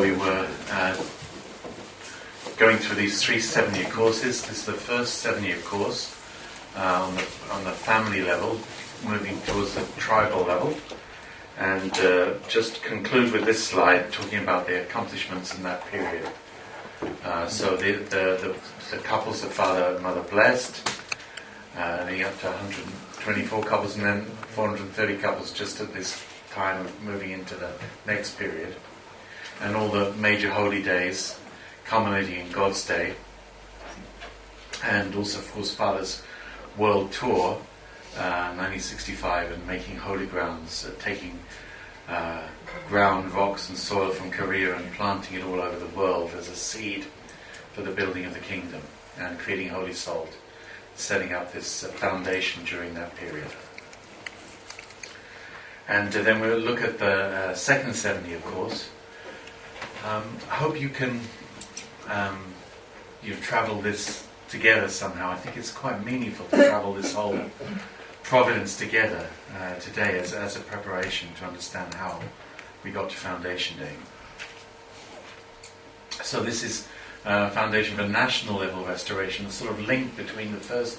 we were going through these 3 7-year courses. This is the first 7-year course on the family level, moving towards the tribal level. And just conclude with this slide, talking about the accomplishments in that period. So the couples that Father and Mother blessed, leading up to 124 couples, and then 430 couples just at this time of moving into the next period. And all the major holy days, culminating in God's Day. And also, of course, Father's world tour, 1965, and making holy grounds, taking ground, rocks and soil from Korea and planting it all over the world as a seed for the building of the kingdom, and creating holy salt, setting up this foundation during that period. And then we'll look at the second 7-year course. I hope you can you've travelled this together somehow. I think it's quite meaningful to travel this whole providence together today as a preparation to understand how we got to Foundation Day. So this is Foundation for National Level Restoration. The sort of link between the first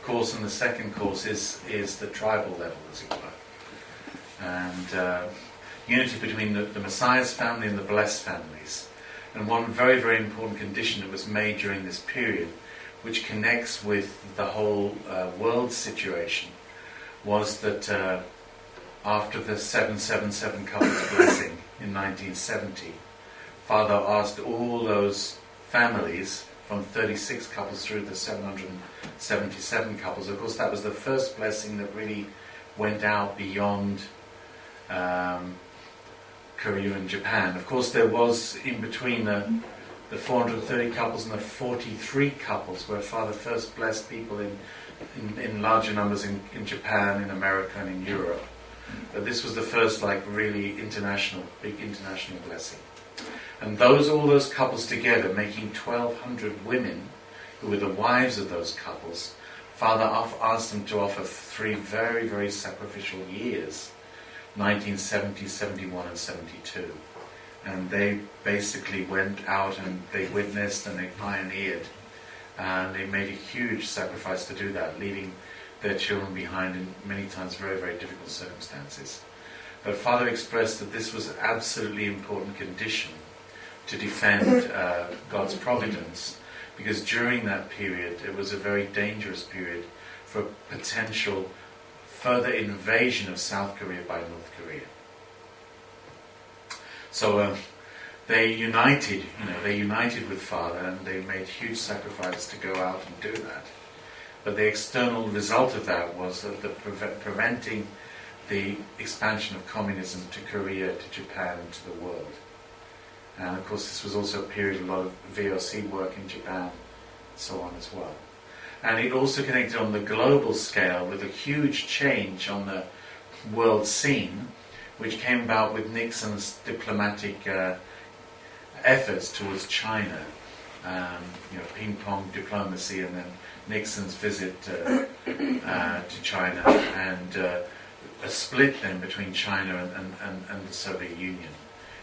course and the second course is the tribal level, as it were. And unity between the Messiah's family and the blessed families. And one very, very important condition that was made during this period, which connects with the whole world situation, was that after the 777 couples blessing in 1970, Father asked all those families from 36 couples through the 777 couples. Of course, that was the first blessing that really went out beyond Korea and Japan. Of course, there was in between the 430 couples and the 43 couples where Father first blessed people in larger numbers in Japan, in America and in Europe. But this was the first really big international blessing. And all those couples together, making 1,200 women who were the wives of those couples, Father asked them to offer 3 very, very sacrificial years, 1970, 71 and 72. And they basically went out and they witnessed and they pioneered. And they made a huge sacrifice to do that, leaving their children behind in many times very, very difficult circumstances. But Father expressed that this was an absolutely important condition to defend God's providence, because during that period it was a very dangerous period for potential further invasion of South Korea by North Korea. So they united with Father, and they made huge sacrifices to go out and do that. But the external result of that was that preventing the expansion of communism to Korea, to Japan, and to the world. And of course this was also a period of a lot of VOC work in Japan, and so on as well. And it also connected on the global scale with a huge change on the world scene, which came about with Nixon's diplomatic efforts towards China. Ping-pong diplomacy, and then Nixon's visit to China, and a split then between China and the Soviet Union,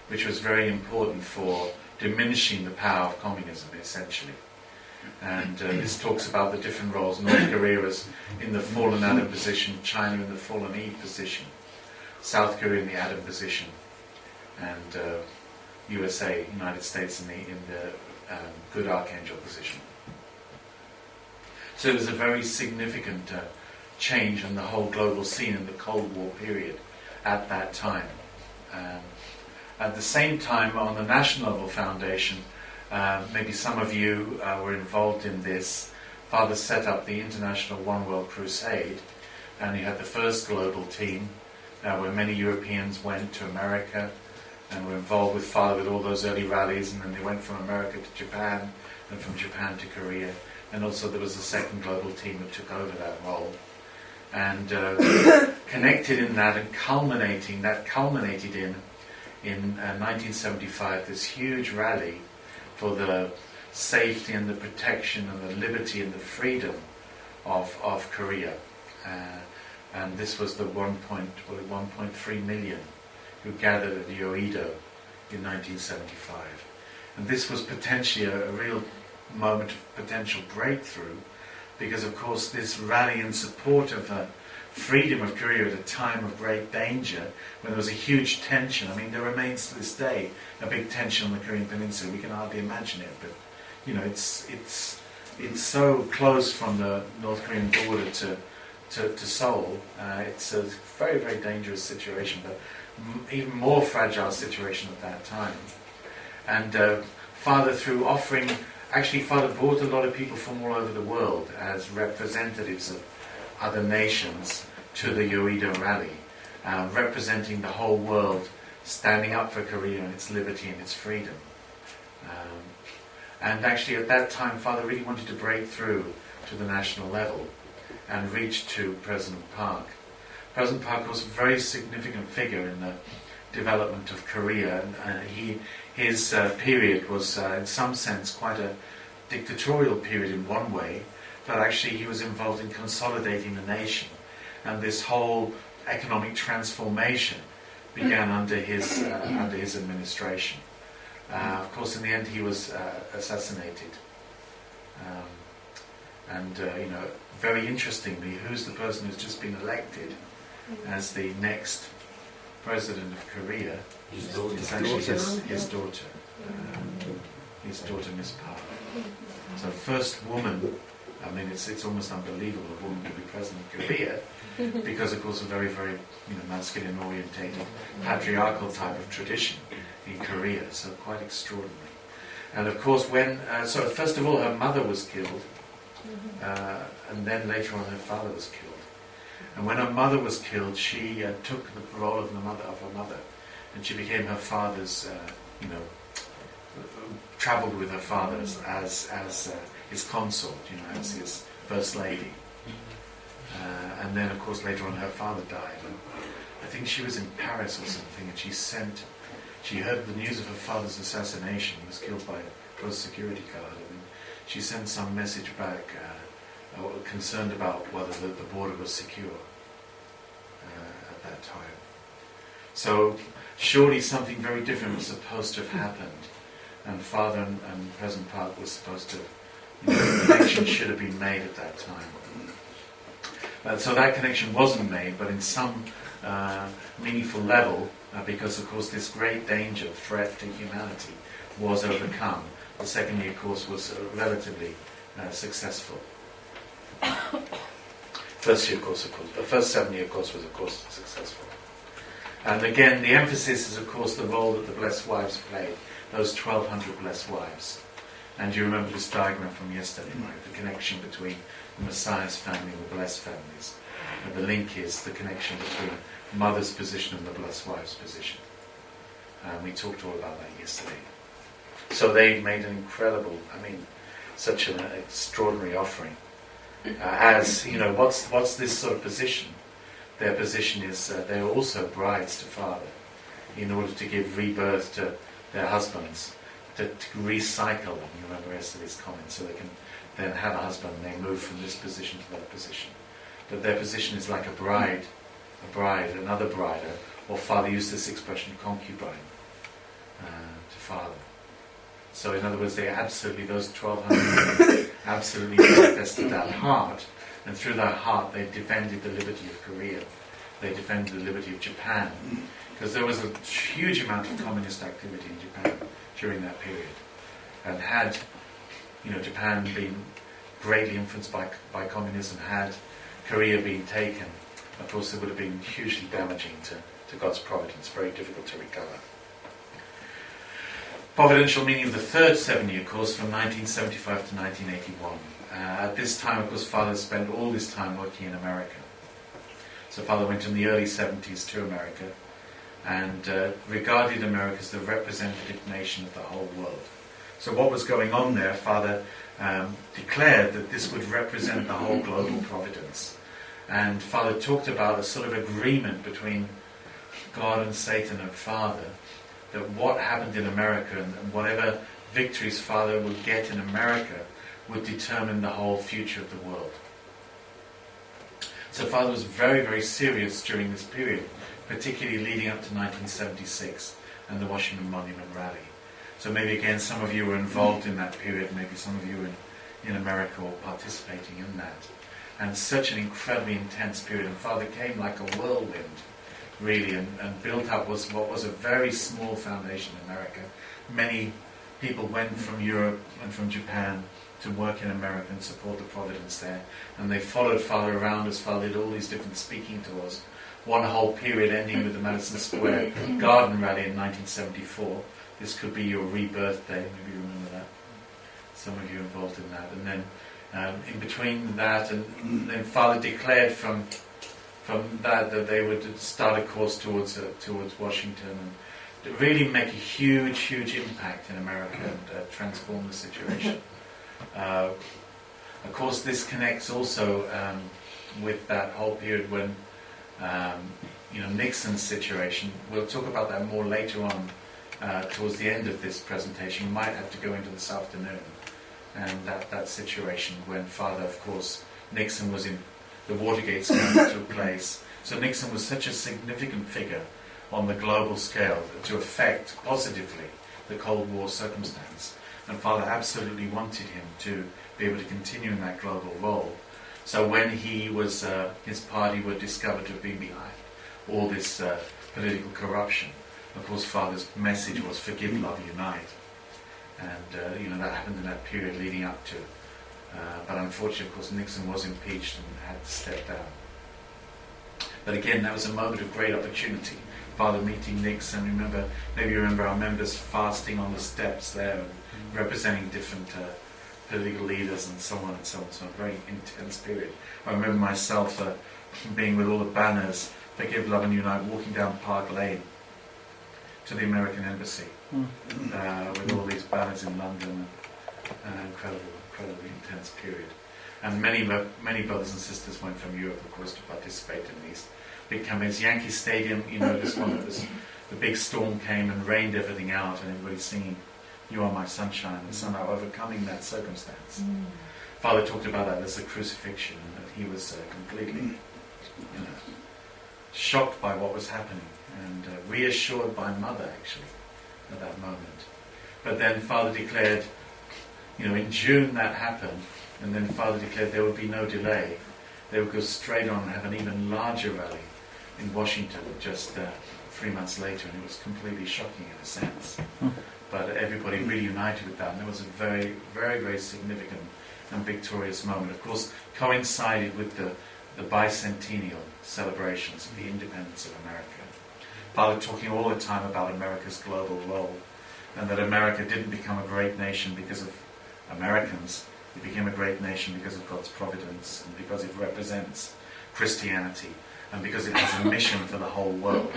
which was very important for diminishing the power of communism, essentially. And this talks about the different roles. North Korea is in the fallen Adam position, China in the fallen Eve position, South Korea in the Adam position, and USA, United States, in the good Archangel position. So it was a very significant change in the whole global scene in the Cold War period at that time. At the same time, on the National Level Foundation, maybe some of you were involved in this. Father set up the International One World Crusade, and he had the first global team where many Europeans went to America and were involved with Father with all those early rallies, and then they went from America to Japan, and from Japan to Korea. And also there was a second global team that took over that role. And connected in that, and culminated in 1975, this huge rally for the safety and the protection and the liberty and the freedom of Korea. And this was the 1.3 million who gathered at the Yoido in 1975. And this was potentially a real moment of potential breakthrough, because of course this rally in support of freedom of Korea at a time of great danger, when there was a huge tension. I mean, there remains to this day a big tension on the Korean Peninsula. We can hardly imagine it, but you know, it's so close from the North Korean border to Seoul. It's a very, very dangerous situation, but even more fragile situation at that time. And Father, through offering, actually Father brought a lot of people from all over the world as representatives of other nations to the Yoido rally, representing the whole world, standing up for Korea and its liberty and its freedom. And actually at that time Father really wanted to break through to the national level and reach to President Park. President Park was a very significant figure in the development of Korea, and his period was in some sense quite a dictatorial period in one way, but actually he was involved in consolidating the nation, and this whole economic transformation began under his administration. Of course, in the end, he was assassinated, and you know, very interestingly, who's the person who's just been elected as the next president of Korea? It's actually his daughter, Miss Park. So, first woman. I mean, it's almost unbelievable a woman to be president of Korea, because of course a very, very masculine orientated, patriarchal type of tradition in Korea. So quite extraordinary. And of course, when so first of all her mother was killed, and then later on her father was killed. And when her mother was killed, she took the role of her mother, and she became her father's, travelled with her father as his consort, as his first lady. And then, of course, later on her father died. And I think she was in Paris or something, and she heard the news of her father's assassination. He was killed by a close security guard, and she sent some message back, concerned about whether the border was secure at that time. So surely something very different was supposed to have happened, and Father and President Park was supposed to, the connection should have been made at that time. So that connection wasn't made, but in some meaningful level, because of course this great danger, threat to humanity, was overcome. The second year course was relatively successful. First year course, of course, the first 7-year course was, of course, successful. And again, the emphasis is, of course, the role that the Blessed Wives played, those 1,200 Blessed Wives. And you remember this diagram from yesterday, right? The connection between the Messiah's family and the Blessed families. And the link is the connection between Mother's position and the Blessed Wife's position. We talked all about that yesterday. So they made an incredible, such an extraordinary offering. What's this sort of position? Their position is they're also brides to Father, in order to give rebirth to their husbands, to recycle them. You remember yesterday's comment, so they can then have a husband and they move from this position to that position. But their position is like a bride, another bride, or Father used this expression, concubine, to Father. So in other words, they absolutely, those 1,200 absolutely manifested that heart, and through that heart they defended the liberty of Korea, they defended the liberty of Japan, because there was a huge amount of communist activity in Japan during that period. And had Japan been greatly influenced by communism, had Korea been taken, of course it would have been hugely damaging to God's providence, very difficult to recover. Providential meaning of the third 7-year course from 1975 to 1981. At this time, of course, Father spent all his time working in America. So Father went in the early 70s to America and regarded America as the representative nation of the whole world. So what was going on there, Father declared that this would represent the whole global providence. And Father talked about a sort of agreement between God and Satan and Father, that what happened in America and whatever victories Father would get in America would determine the whole future of the world. So Father was very, very serious during this period, particularly leading up to 1976, and the Washington Monument Rally. So maybe again some of you were involved in that period, maybe some of you were in America or participating in that. And such an incredibly intense period. And Father came like a whirlwind, really, and built up what was a very small foundation in America. Many people went from Europe and from Japan to work in America and support the Providence there. And they followed Father around as Father did all these different speaking tours. One whole period ending with the Madison Square Garden Rally in 1974. This could be your rebirth day, maybe you remember that. Some of you involved in that. And then in between that, and then Father declared from that they would start a course towards Washington and really make a huge impact in America and transform the situation. Of course, this connects also with that whole period when Nixon's situation. We'll talk about that more later on towards the end of this presentation. We might have to go into this afternoon. And that situation when Father, of course, Nixon was in the Watergate scandal took place. So Nixon was such a significant figure on the global scale to affect positively the Cold War circumstance. And Father absolutely wanted him to be able to continue in that global role. So when he was, his party were discovered to have been behind all this political corruption, of course Father's message was forgive, love, unite. And that happened in that period leading up to. But unfortunately, of course, Nixon was impeached and had to step down. But again, that was a moment of great opportunity. Father meeting Nixon. Maybe you remember our members fasting on the steps there and representing different political leaders and so on and so on. So a very intense period. I remember myself being with all the banners, Forgive, Love and Unite, walking down Park Lane to the American Embassy. With all these banners in London, incredibly intense period. And many brothers and sisters went from Europe, of course, to participate in these big campaigns. Yankee Stadium, this one that was, the big storm came and rained everything out, and everybody singing, You Are My Sunshine, and somehow overcoming that circumstance. Father talked about that as the crucifixion, and that he was completely shocked by what was happening, and reassured by Mother, actually, at that moment. But then Father declared, in June that happened, and then Father declared there would be no delay. They would go straight on and have an even larger rally in Washington just 3 months later, and it was completely shocking in a sense. But everybody really united with that, and it was a very, very, very significant and victorious moment. Of course, coincided with the bicentennial celebrations of the independence of America. Father talking all the time about America's global role, and that America didn't become a great nation because of Americans. It became a great nation because of God's providence, and because it represents Christianity, and because it has a mission for the whole world.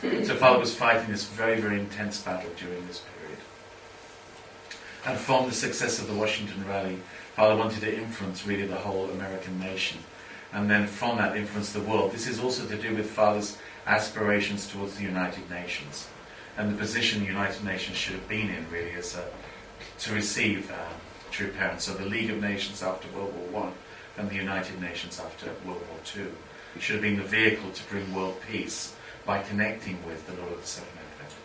So Father was fighting this very, very intense battle during this period. And from the success of the Washington rally, Father wanted to influence really the whole American nation, and then from that influence the world. This is also to do with Father's aspirations towards the United Nations, and the position the United Nations should have been in, really, as to receive true parents. So the League of Nations after World War I and the United Nations after World War II should have been the vehicle to bring world peace by connecting with the Lord of the Seven Advent.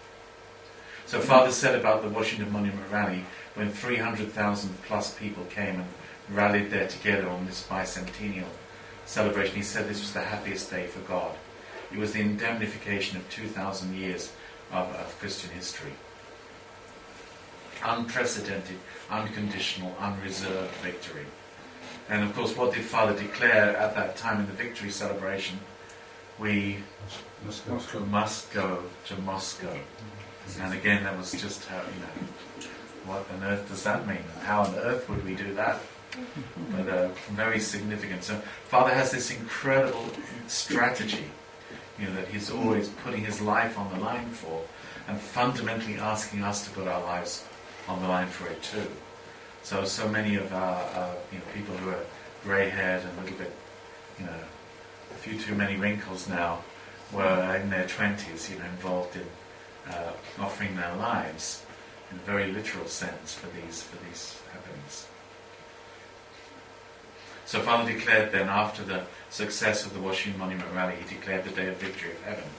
So Father said about the Washington Monument Rally, when 300,000 plus people came and rallied there together on this bicentennial celebration, he said this was the happiest day for God. It was the indemnification of 2,000 years of Christian history. Unprecedented, unconditional, unreserved victory. And of course, what did Father declare at that time in the victory celebration? We must go to Moscow. And again, that was just how, what on earth does that mean? How on earth would we do that? But very significant. So Father has this incredible strategy, that he's always putting his life on the line for, and fundamentally asking us to put our lives on the line for it too. So many of our people who are grey-haired and a little bit, a few too many wrinkles now, were in their 20s, involved in offering their lives in a very literal sense for these happenings. So Father declared then, after the success of the Washington Monument Rally, he declared the Day of Victory of Heaven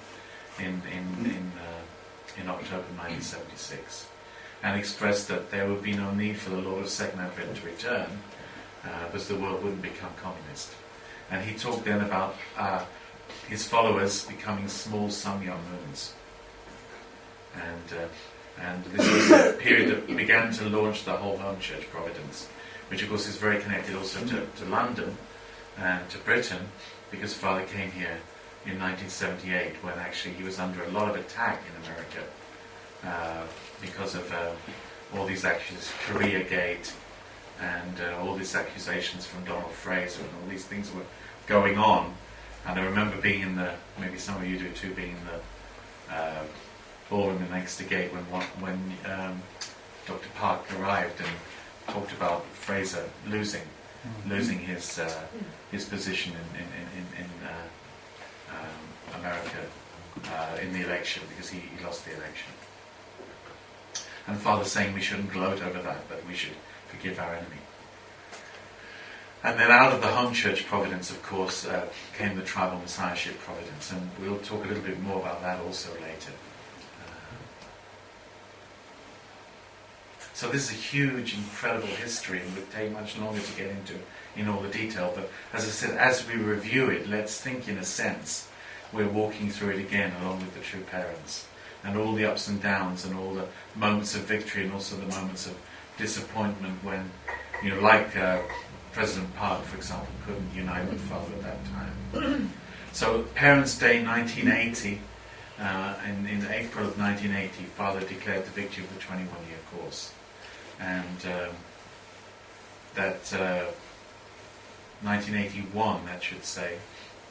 in in October 1976, and expressed that there would be no need for the Lord of Second Advent to return, because the world wouldn't become communist. And he talked then about his followers becoming small sun-young moons. And this was a period that began to launch the whole home church providence, which of course is very connected also to London and to Britain, because Father came here in 1978 when actually he was under a lot of attack in America because of all these accusations, Korea Gate, and all these accusations from Donald Fraser, and all these things were going on. And I remember being in the, maybe some of you do too, being in the ballroom next to gate when Dr. Park arrived and talked about Fraser losing his position in America in the election, because he lost the election. And Father saying we shouldn't gloat over that, but we should forgive our enemy. And then out of the home church providence, of course, came the tribal messiahship providence, and we'll talk a little bit more about that also later. So this is a huge, incredible history, and would take much longer to get into in all the detail. But as I said, as we review it, let's think in a sense we're walking through it again along with the true parents, and all the ups and downs, and all the moments of victory, and also the moments of disappointment when, like President Park, for example, couldn't unite with Father at that time. So Parents' Day 1980, in April of 1980, Father declared the victory of the 21-year course. And that 1981, that should say,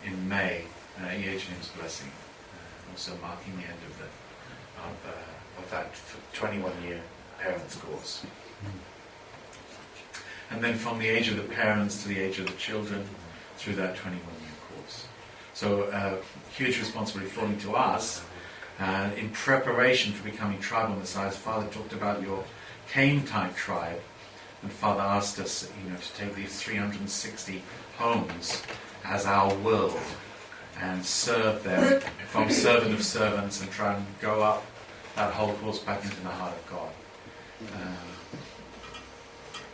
in May, E.H. Nim's blessing, also marking the end of that 21-year parents' course. And then from the age of the parents to the age of the children, through that 21-year course. So huge responsibility falling to us. In preparation for becoming tribal messiahs, Father talked about your Cain-type tribe, and Father asked us, to take these 360 homes as our world and serve them from servant of servants, and try and go up that whole course back into the heart of God.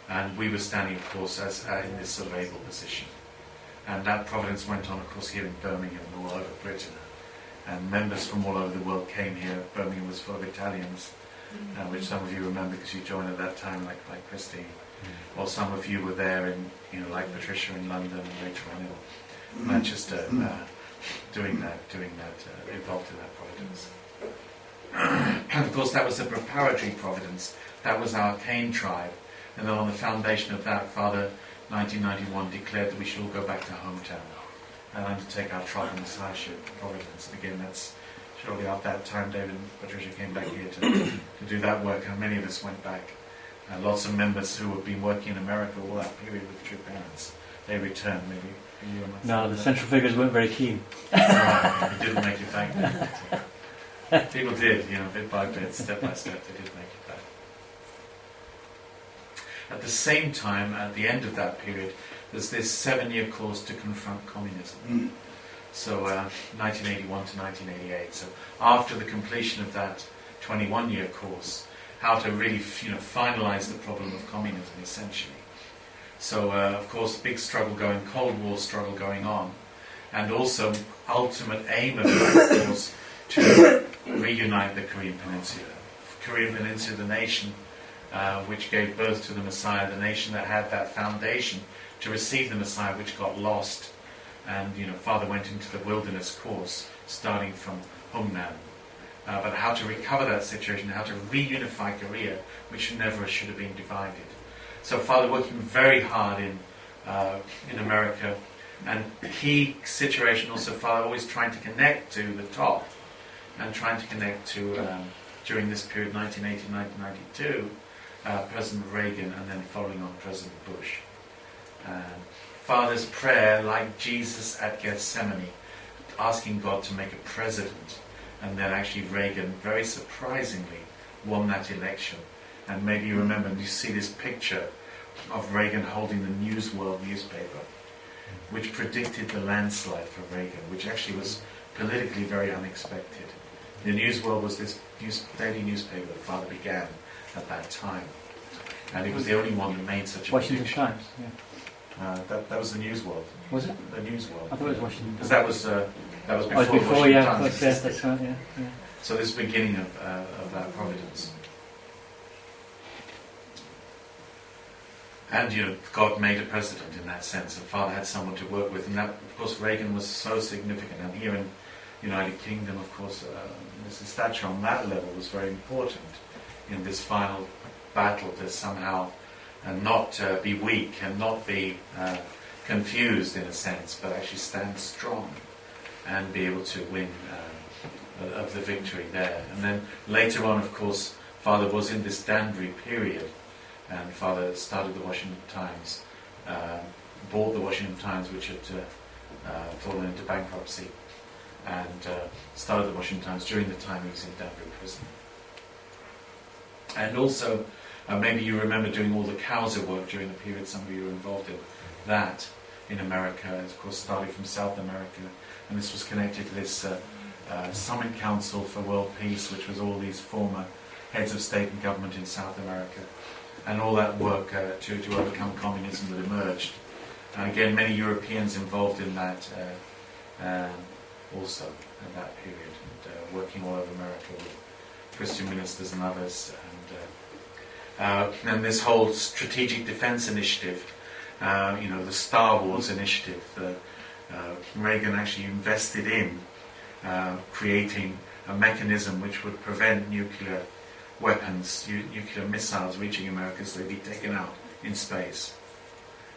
And we were standing, of course, as in this sort of able position. And that providence went on, of course, here in Birmingham and all over Britain. And members from all over the world came here. Birmingham was full of Italians, which some of you remember because you joined at that time, like Christine. Or some of you were there, like Patricia in London and later on in Manchester, doing that, involved in that providence. And of course, that was a preparatory providence. That was our Cain tribe. And then on the foundation of that, Father, 1991, declared that we should all go back to hometown and undertake our tribal messiahship providence. And again, that's shortly after that time, David and Patricia came back here to do that work, and many of us went back. Lots of members who have been working in America all that period with true parents, they returned. Maybe you and myself. No, the central figures weren't very keen. Right, they didn't make it back. People did, bit by bit, step by step, they did make it back. At the same time, at the end of that period, there's this 7-year course to confront communism. So 1981 to 1988. So after the completion of that 21-year course, how to really finalize the problem of communism, essentially. So of course, big struggle going, Cold War struggle going on, and also ultimate aim of that course to reunite the Korean Peninsula. Korean Peninsula, the nation which gave birth to the Messiah, the nation that had that foundation to receive the Messiah, which got lost. And Father went into the wilderness course, starting from Humnan. But how to recover that situation, how to reunify Korea, which never should have been divided. So Father working very hard in America, and key situation also, Father always trying to connect to the top, and trying to connect to, during this period, 1980-1992, President Reagan, and then following on President Bush. Father's prayer, like Jesus at Gethsemane, asking God to make a president, and then actually Reagan, very surprisingly, won that election. And maybe you remember, and you see this picture of Reagan holding the News World newspaper, which predicted the landslide for Reagan, which actually was politically very unexpected. The News World was this daily newspaper that Father began at that time. And he was the only one that made such a Washington prediction. Times, yeah. That was the News World. Was it? The News World. I thought it was Washington Because Times. that was Oh, before, it's before, Washington yeah. Times existed. That's right, yeah. Yeah. So this is the beginning of that providence. And God made a president in that sense, and Father had someone to work with, and that, of course, Reagan was so significant. And here in the United Kingdom, of course, Mrs. Thatcher on that level was very important in this final battle to somehow not be weak and not be confused in a sense, but actually stand strong and be able to win of the victory there. And then later on, of course, Father was in this Danbury period, and Father started the Washington Times, bought the Washington Times, which had fallen into bankruptcy, and started the Washington Times during the time he was in Danbury prison. And also, maybe you remember doing all the Causa work during the period. Some of you were involved in that in America, and of course started from South America, and this was connected to this Summit Council for World Peace, which was all these former heads of state and government in South America, and all that work to overcome communism that emerged. And again, many Europeans involved in that also in that period, and working all over America with Christian ministers and others. And this whole strategic defense initiative, the Star Wars initiative, that Reagan actually invested in creating a mechanism which would prevent nuclear weapons, nuclear missiles reaching America so they'd be taken out in space,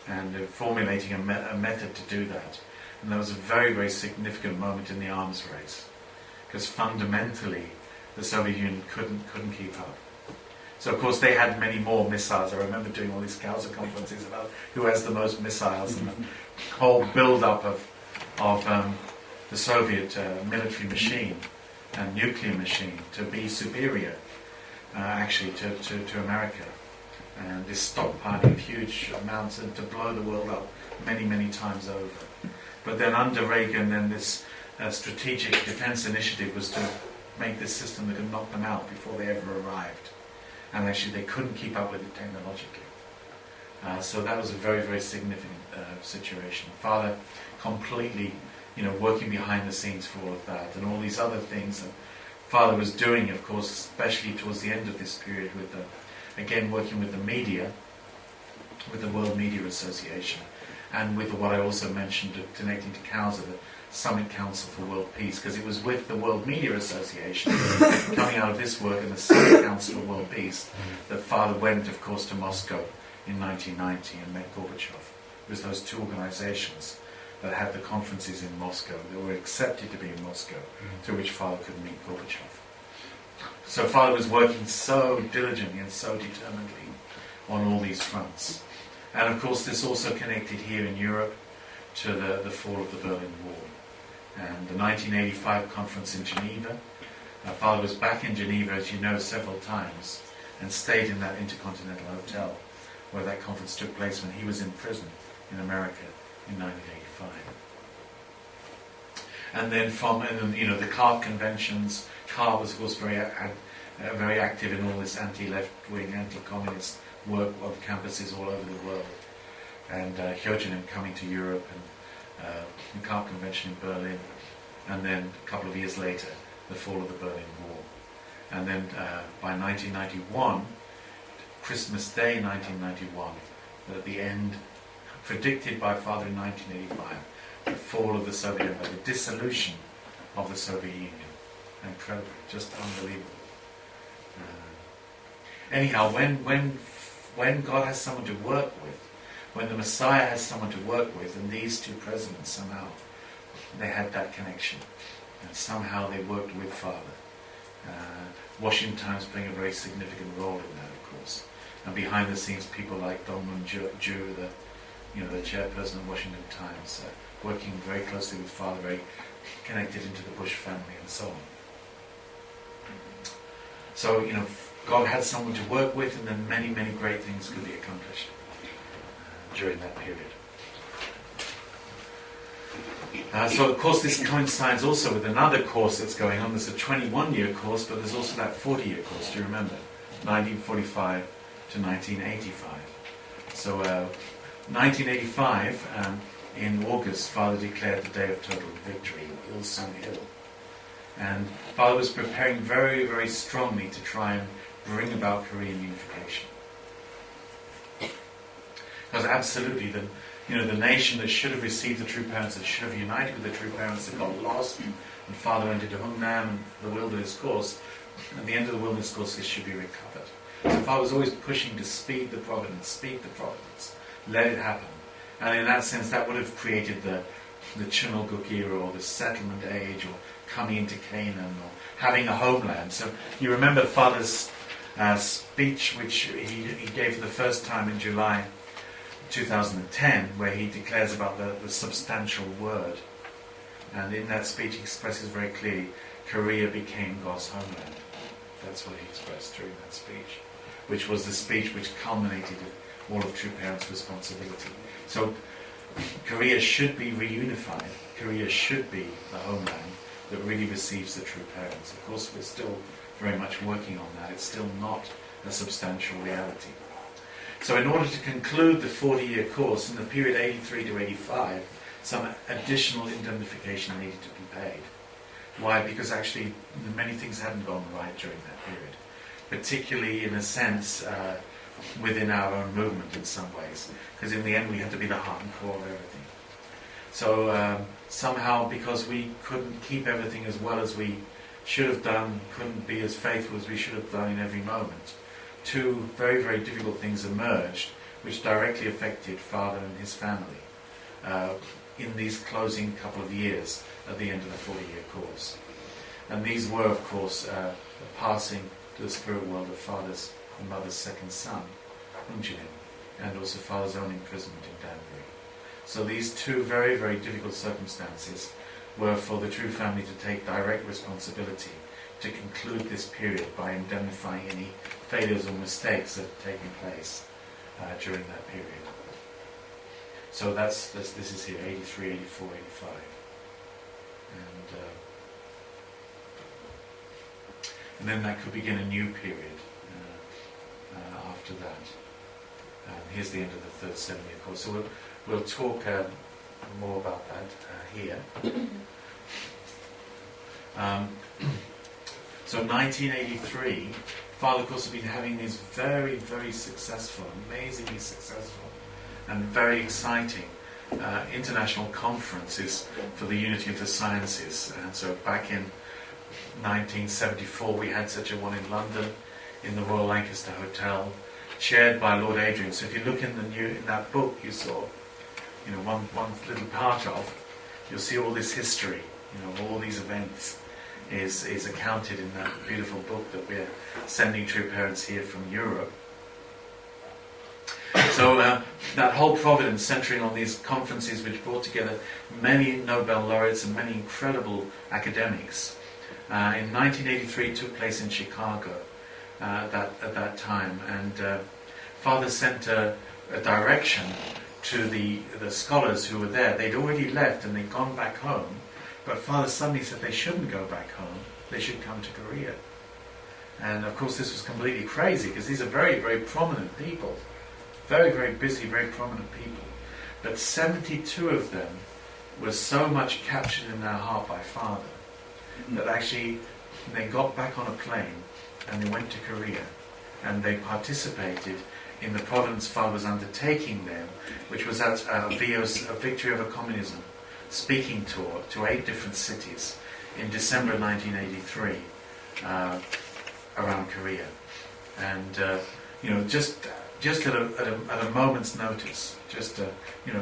and formulating a method to do that. And that was a very, very significant moment in the arms race, because fundamentally the Soviet Union couldn't keep up. So of course they had many more missiles. I remember doing all these Causa conferences about who has the most missiles, and the whole build-up of the Soviet military machine and nuclear machine to be superior actually to America, and this stockpiling of huge amounts and to blow the world up many, many times over. But then under Reagan, then this strategic defense initiative was to make this system that could knock them out before they ever arrived. And actually they couldn't keep up with it technologically. So that was a very, very significant situation. Father completely, working behind the scenes for all of that, and all these other things that Father was doing, of course, especially towards the end of this period, with again working with the media, with the World Media Association, and with what I also mentioned connecting to Causa, the Summit Council for World Peace, because it was with the World Media Association coming out of this work and the Summit Council for World Peace that Father went, of course, to Moscow in 1990 and met Gorbachev. It was those two organizations that had the conferences in Moscow, that were accepted to be in Moscow, through which Father could meet Gorbachev. So Father was working so diligently and so determinedly on all these fronts. And of course this also connected here in Europe to the fall of the Berlin Wall. And the 1985 conference in Geneva. Father was back in Geneva, as you know, several times, and stayed in that Intercontinental Hotel where that conference took place when he was in prison in America in 1985. And then from the CAR conventions, CAR was of course very active in all this anti-left-wing, anti-communist work on campuses all over the world. And Hyojinim coming to Europe, and the CAR convention in Berlin, and then a couple of years later, the fall of the Berlin Wall. And then by 1991, Christmas Day 1991, at the end, predicted by Father in 1985, the fall of the Soviet Empire, the dissolution of the Soviet Union. Incredible, just unbelievable. Anyhow, when God has someone to work with, when the Messiah has someone to work with, and these two presidents somehow, they had that connection. And somehow they worked with Father. Washington Times playing a very significant role in that, of course. And behind the scenes, people like Don Munju, the chairperson of Washington Times, working very closely with Father, very connected into the Bush family and so on. So, God had someone to work with, and then many, many great things could be accomplished during that period. So of course this coincides also with another course that's going on. There's a 21-year course, but there's also that 40-year course, do you remember? 1945 to 1985. So 1985, in August, Father declared the Day of Total Victory, Il Sung Hill. And Father was preparing very, very strongly to try and bring about Korean unification. Because absolutely, the nation that should have received the true parents, that should have united with the true parents, that got lost, and Father went into Hungnam and the wilderness course. At the end of the wilderness course, this should be recovered. So Father was always pushing to speed the providence, let it happen. And in that sense, that would have created the Chunolguk era, or the settlement age, or coming into Canaan, or having a homeland. So you remember Father's speech, which he gave for the first time in July 2010, where he declares about the substantial word. And in that speech he expresses very clearly, Korea became God's homeland. That's what he expressed during that speech, which was the speech which culminated all of true parents' responsibility. So Korea should be reunified. Korea should be the homeland that really receives the true parents. Of course, we're still very much working on that. It's still not a substantial reality. So in order to conclude the 40-year course, in the period 83 to 85, some additional indemnification needed to be paid. Why? Because actually many things hadn't gone right during that period, particularly in a sense within our own movement in some ways, because in the end we had to be the heart and core of everything. So somehow, because we couldn't keep everything as well as we should have done, couldn't be as faithful as we should have done in every moment, two very, very difficult things emerged which directly affected Father and his family in these closing couple of years at the end of the 40-year course. And these were, of course, the passing to the spirit world of Father's and Mother's second son, Unjinin, and also Father's own imprisonment in Danbury. So these two very, very difficult circumstances were for the true family to take direct responsibility to conclude this period by indemnifying any failures or mistakes that had taken place during that period. So this is here, 83, 84, 85. And then that could begin a new period after that. Here's the end of the third 7-year course. So we'll talk more about that here. So 1983, Father, of course, has been having these very, very successful, amazingly successful, and very exciting international conferences for the unity of the sciences. And so back in 1974, we had such a one in London, in the Royal Lancaster Hotel, chaired by Lord Adrian. So if you look in that book you saw, one little part of, you'll see all this history, of all these events is accounted in that beautiful book that we're sending true parents here from Europe. So that whole providence centering on these conferences which brought together many Nobel laureates and many incredible academics. In 1983 took place in Chicago at that time, and Father sent a direction to the scholars who were there. They'd already left and they'd gone back home, but Father suddenly said they shouldn't go back home, they should come to Korea. And of course this was completely crazy, because these are very, very prominent people, very, very busy, very prominent people. But 72 of them were so much captured in their heart by Father that actually they got back on a plane and they went to Korea and they participated in the province Father was undertaking there, which was at VO's Victory Over Communism speaking tour to 8 different cities in December 1983 around Korea. And just at a moment's notice, just a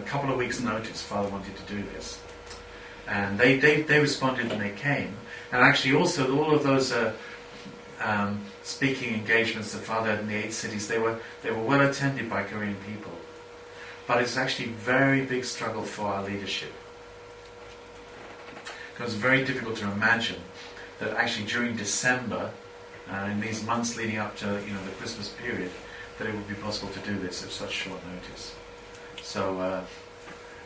couple of weeks' notice, Father wanted to do this, and they responded and they came. And actually, also all of those speaking engagements that Father had in the 8 cities, they were well attended by Korean people. But it's actually a very big struggle for our leadership. Because it's very difficult to imagine that actually during December, in these months leading up to the Christmas period, that it would be possible to do this at such short notice. So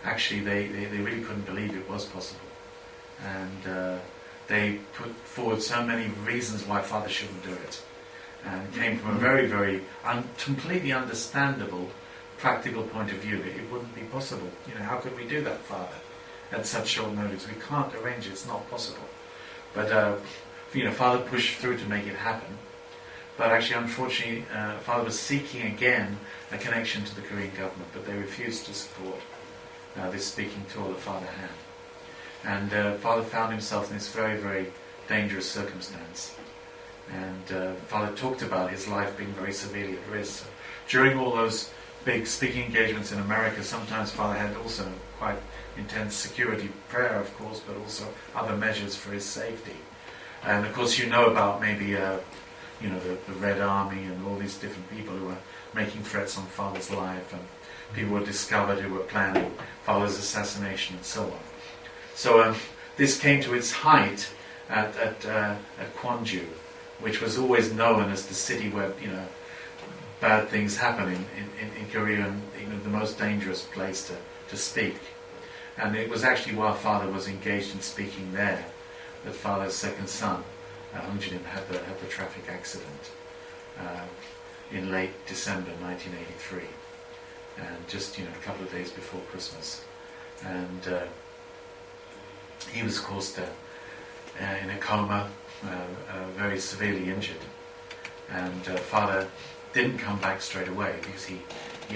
actually they really couldn't believe it was possible. And they put forward so many reasons why Father shouldn't do it. And it came from a very, very completely understandable, practical point of view. It wouldn't be possible. How could we do that, Father, at such short notice? We can't arrange it. It's not possible. But Father pushed through to make it happen. But actually, unfortunately, Father was seeking again a connection to the Korean government, but they refused to support this speaking tour that Father had. And Father found himself in this very, very dangerous circumstance. And Father talked about his life being very severely at risk. So during all those big speaking engagements in America, sometimes Father had also quite intense security prayer, of course, but also other measures for his safety. And of course, about maybe the Red Army and all these different people who were making threats on Father's life, and people were discovered who were planning Father's assassination and so on. So this came to its height at Gwonju, which was always known as the city where bad things happen in Korea, and the most dangerous place to speak. And it was actually while Father was engaged in speaking there that Father's second son, Hungjin, had the traffic accident in late December 1983, and just a couple of days before Christmas. And he was, of course, in a coma, very severely injured. And Father didn't come back straight away because he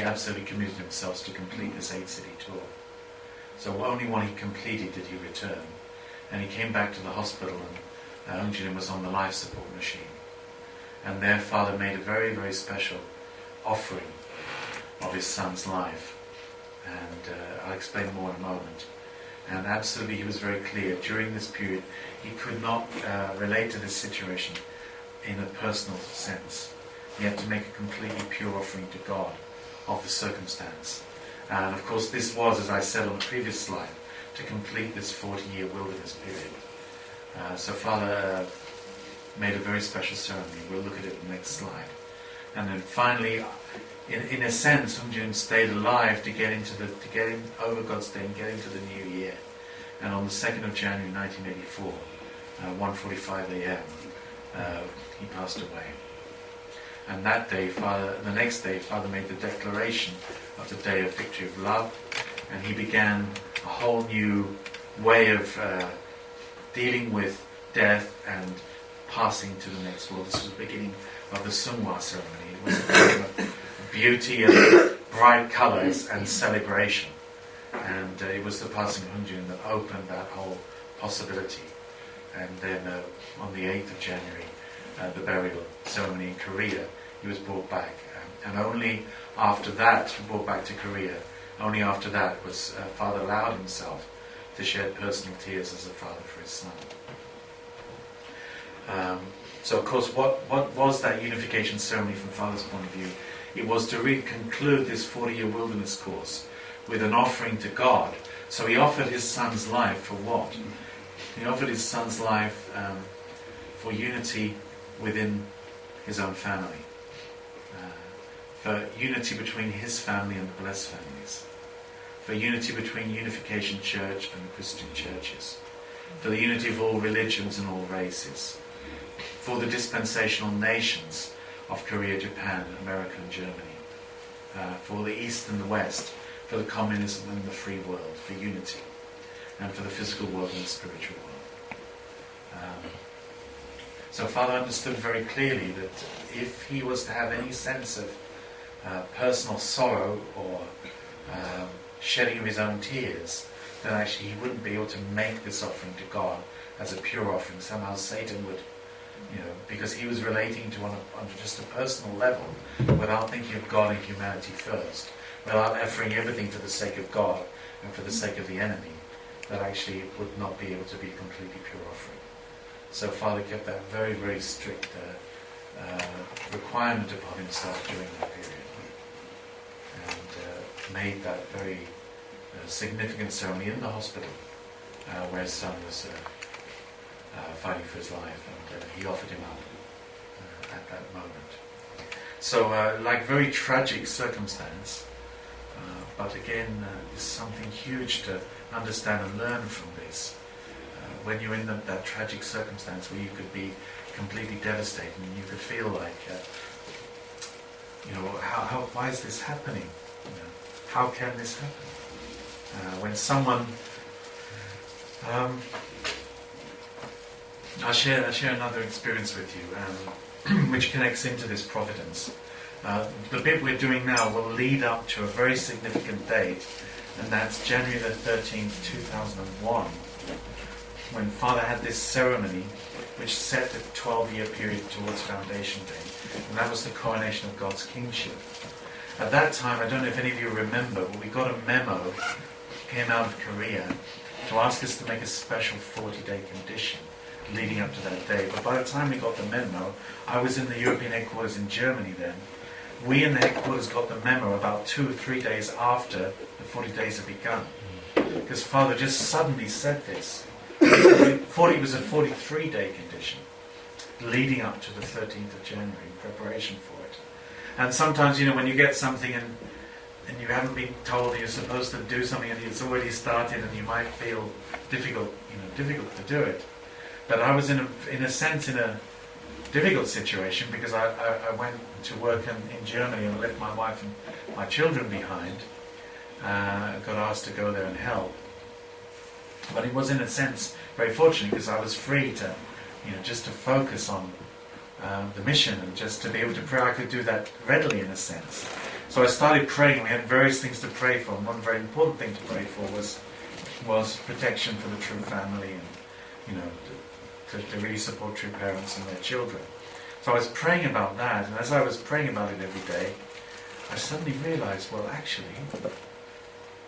absolutely committed himself to complete this 8-city tour. So only when he completed did he return. And he came back to the hospital, and Hungjin was on the life support machine. And there Father made a very, very special offering of his son's life. And I'll explain more in a moment. And absolutely he was very clear during this period he could not relate to this situation in a personal sense. He had to make a completely pure offering to God of the circumstance. And of course this was, as I said on the previous slide, to complete this 40-year wilderness period. So Father made a very special ceremony. We'll look at it in the next slide. And then finally, in a sense, Hungjin stayed alive to get in over God's day and get into the new year. And on the 2nd of January 1984, 1:45 a.m., he passed away. And that day, the next day, Father made the declaration of the Day of Victory of Love, and he began a whole new way of dealing with death and passing to the next world. This was the beginning of the Sunwa ceremony. It was a time of beauty and bright colours and celebration. And it was the passing of Hungjin that opened that whole possibility. And then on the 8th of January, the burial ceremony in Korea, he was brought back. And only after that, brought back to Korea, only after that was Father allowed himself to shed personal tears as a father for his son. So of course, what was that unification ceremony from Father's point of view? It was to conclude this 40-year wilderness course with an offering to God. So he offered his son's life for what? He offered his son's life for unity within his own family, for unity between his family and the blessed families, for unity between Unification Church and the Christian churches, for the unity of all religions and all races, for the dispensational nations of Korea, Japan, America and Germany, for the East and the West, for the communism and the free world, for unity, and for the physical world and the spiritual world. So Father understood very clearly that if he was to have any sense of personal sorrow or shedding of his own tears, then actually he wouldn't be able to make this offering to God as a pure offering. Somehow Satan would, because he was relating to on just a personal level, without thinking of God and humanity first, without offering everything for the sake of God and for the sake of the enemy, that actually it would not be able to be a completely pure offering. So Father kept that very, very strict requirement upon himself during that period, and made that very significant ceremony in the hospital where his son was fighting for his life, and he offered him up at that moment. So, like very tragic circumstance, But again, there's something huge to understand and learn from this. When you're in that tragic circumstance where you could be completely devastated and you could feel like, why is this happening? How can this happen? When someone, I'll share another experience with you, which connects into this providence. The bit we're doing now will lead up to a very significant date, and that's January the 13th, 2001, when Father had this ceremony which set the 12-year period towards Foundation Day, and that was the coronation of God's kingship. At that time, I don't know if any of you remember, but we got a memo, came out of Korea, to ask us to make a special 40-day condition leading up to that day. But by the time we got the memo, I was in the European headquarters in Germany then. We in the headquarters got the memo about 2 or 3 days after the 40 days had begun. Because Father just suddenly said this. It was a 43-day condition leading up to the 13th of January in preparation for it. And sometimes, when you get something and you haven't been told you're supposed to do something and it's already started and you might feel difficult to do it. But I was in a sense in a difficult situation because I went to work in Germany and left my wife and my children behind. Got asked to go there and help. But it was in a sense very fortunate because I was free to, just to focus on the mission and just to be able to pray. I could do that readily in a sense. So I started praying. We had various things to pray for. And one very important thing to pray for was protection for the true family and, to really support true parents and their children. So I was praying about that, and as I was praying about it every day, I suddenly realized, well, actually,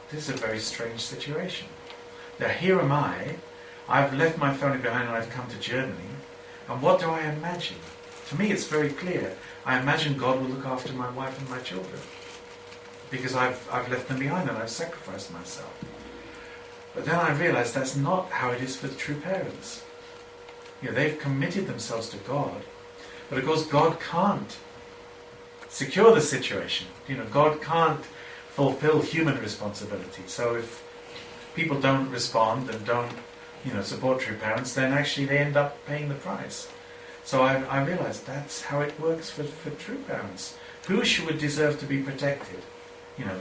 this is a very strange situation. Now here am I've left my family behind and I've come to Germany, and what do I imagine? To me it's very clear. I imagine God will look after my wife and my children, because I've left them behind and I've sacrificed myself. But then I realized that's not how it is for the true parents. They've committed themselves to God, but of course God can't secure the situation. God can't fulfill human responsibility. So if people don't respond and don't, support true parents, then actually they end up paying the price. So I realized that's how it works for true parents. Who would deserve to be protected?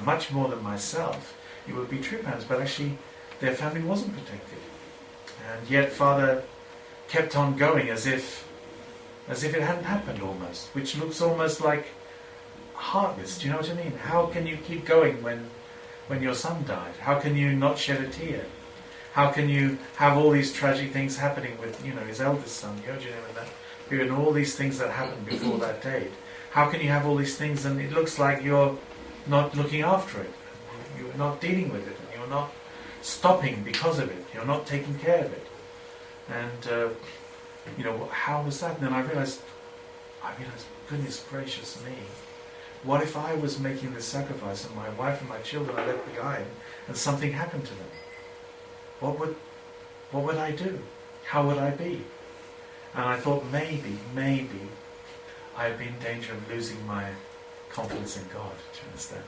Much more than myself. It would be true parents, but actually their family wasn't protected. And yet Father kept on going as if it hadn't happened almost, which looks almost like heartless. Do you know what I mean? How can you keep going when your son died? How can you not shed a tear? How can you have all these tragic things happening with his eldest son, Yojinim, and that period, and all these things that happened before that date? How can you have all these things and it looks like you're not looking after it? You're not dealing with it. You're not stopping because of it. You're not taking care of it. And how was that? And then I realized, goodness gracious me, what if I was making this sacrifice and my wife and my children I left behind and something happened to them? What would I do? How would I be? And I thought maybe I'd be in danger of losing my confidence in God, do you understand?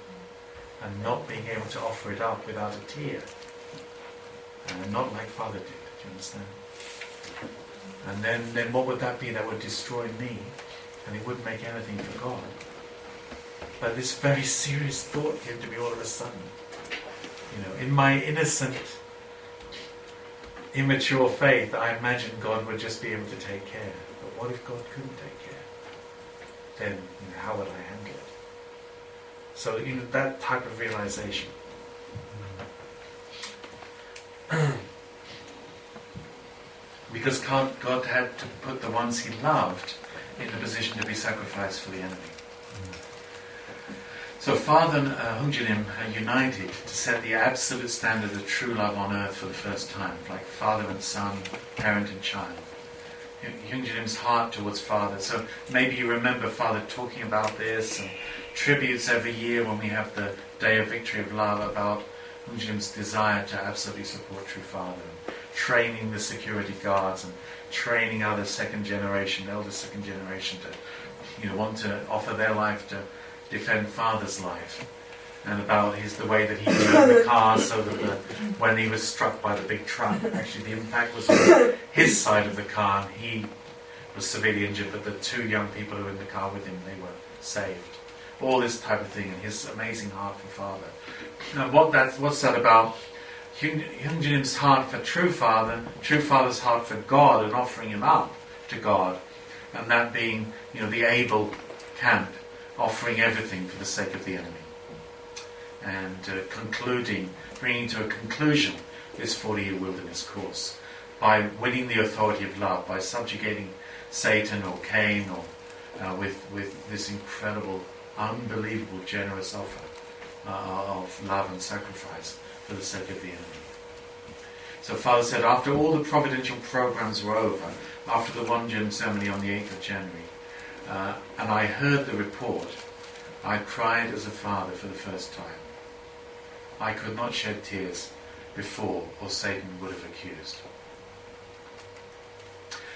And not being able to offer it up without a tear. And not like Father did, do you understand? And then what would that be? That would destroy me, and it wouldn't make anything for God. But this very serious thought came to me all of a sudden. In my innocent, immature faith, I imagined God would just be able to take care. But what if God couldn't take care? Then, how would I handle it? So, that type of realization. Because God had to put the ones he loved in a position to be sacrificed for the enemy. So Father and Hungjinim are united to set the absolute standard of true love on earth for the first time, like father and son, parent and child. Hungjilim's heart towards Father. So maybe you remember Father talking about this, and tributes every year when we have the Day of Victory of Love about Hungjilim's desire to absolutely support true Father, and training the security guards and training other elder second generation to want to offer their life to defend Father's life. and about the way that he drove the car so that when he was struck by the big truck, actually the impact was on his side of the car and he was severely injured, but the two young people who were in the car with him, they were saved. All this type of thing, and his amazing heart for father. Now what's that about? Hyunjinim's heart for true father's heart for God and offering him up to God, and that being, the able camp, offering everything for the sake of the enemy. And bringing to a conclusion this 40-year wilderness course by winning the authority of love, by subjugating Satan or Cain, or with this incredible, unbelievable, generous offer of love and sacrifice for the sake of the enemy. So Father said, after all the providential programs were over, after the Wonjin ceremony on the 8th of January, and I heard the report, I cried as a father for the first time. I could not shed tears before, or Satan would have accused.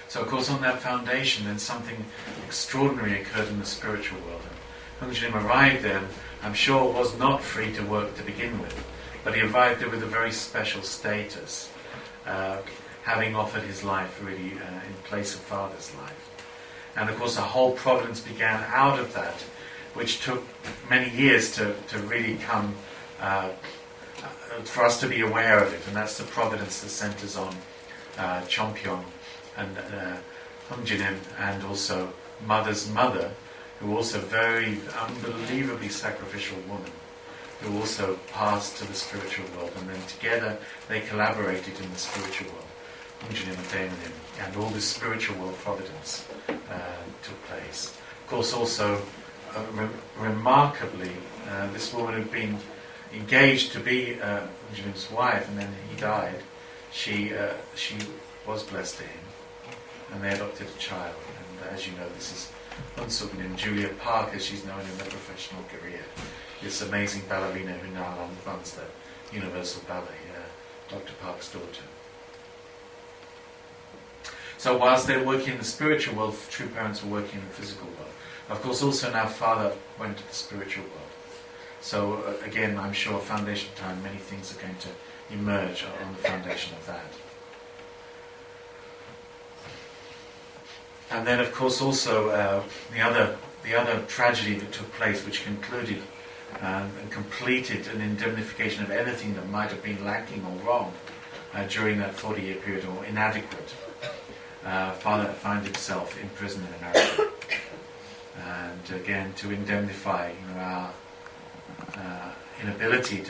So of course on that foundation then something extraordinary occurred in the spiritual world. And Hyunjin arrived there, I'm sure was not free to work to begin with, but he arrived there with a very special status, having offered his life really in place of Father's life. And of course the whole providence began out of that, which took many years to really come, for us to be aware of it, and that's the providence that centers on Chompyong and Hyunjin, and also Mother's mother, who also very unbelievably sacrificial woman, who also passed to the spiritual world, and then together they collaborated in the spiritual world, Hyunjin and Daemonim, and all this spiritual world providence took place. Of course also, remarkably, this woman had been engaged to be Hyunjin's wife, and then he died. She was blessed to him, and they adopted a child. And as you know, this is Unsugnim, Julia Park, as she's known in her professional career. This amazing ballerina who now runs the Universal Ballet, Dr. Park's daughter. So whilst they're working in the spiritual world, true parents were working in the physical world. Of course, also now Father went to the spiritual world. So again, I'm sure foundation time, many things are going to emerge on the foundation of that. And then, of course, also the other tragedy that took place, which concluded and completed an indemnification of anything that might have been lacking or wrong during that 40-year period, or inadequate. Father found himself in prison in America, and again to indemnify our inability,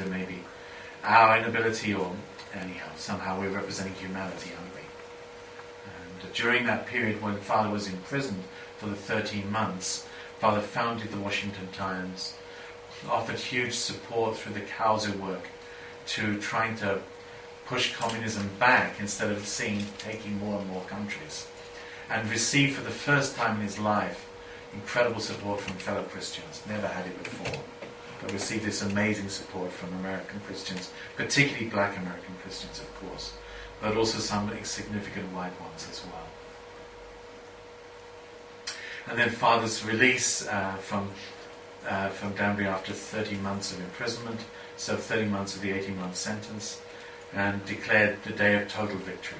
or anyhow somehow we're representing humanity, aren't we? And during that period when Father was imprisoned for the 13 months, Father founded the Washington Times, offered huge support through the Kauzu work to trying to push communism back instead of taking more and more countries, and received for the first time in his life incredible support from fellow Christians. Never had it before, but received this amazing support from American Christians, particularly black American Christians, of course, but also some significant white ones as well. And then Father's release from Danbury after 30 months of imprisonment, so 30 months of the 18-month sentence, and declared the day of total victory.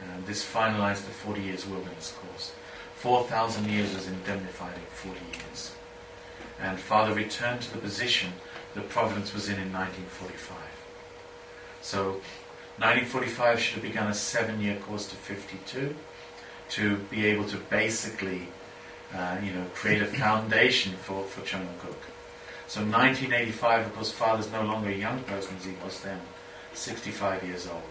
And this finalized the 40 years wilderness course. 4,000 years was indemnified in 40 years. And Father returned to the position that Providence was in 1945. So 1945 should have begun a 7-year course to 52 to be able to basically create a foundation for Cheongkook. So 1985, of course, Father's no longer a young person as he was then, 65 years old.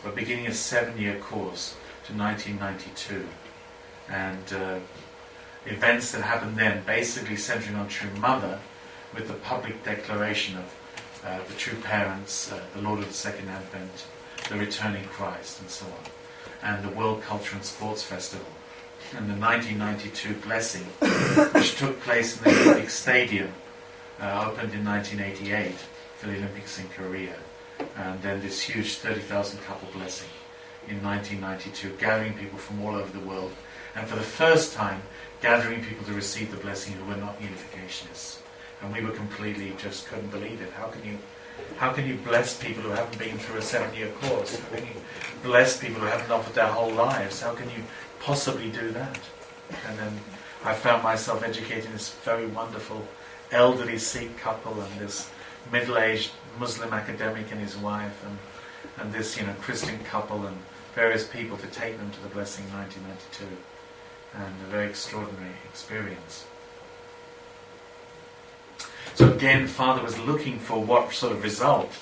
But beginning a 7-year course to 1992. And events that happened then, basically centering on True Mother, with the public declaration of the True Parents, the Lord of the Second Advent, the Returning Christ, and so on. And the World Culture and Sports Festival, and the 1992 blessing, which took place in the Olympic Stadium, opened in 1988 for the Olympics in Korea, and then this huge 30,000 couple blessing in 1992, gathering people from all over the world, and for the first time gathering people to receive the blessing who were not unificationists, And we were completely just couldn't believe it. How can you bless people who haven't been through a 7-year course? How can you bless people who haven't offered their whole lives? How can you possibly do that? And then I found myself educating this very wonderful elderly Sikh couple and this middle-aged Muslim academic and his wife and this Christian couple and various people to take them to the blessing in 1992. And a very extraordinary experience. So again, Father was looking for what sort of result.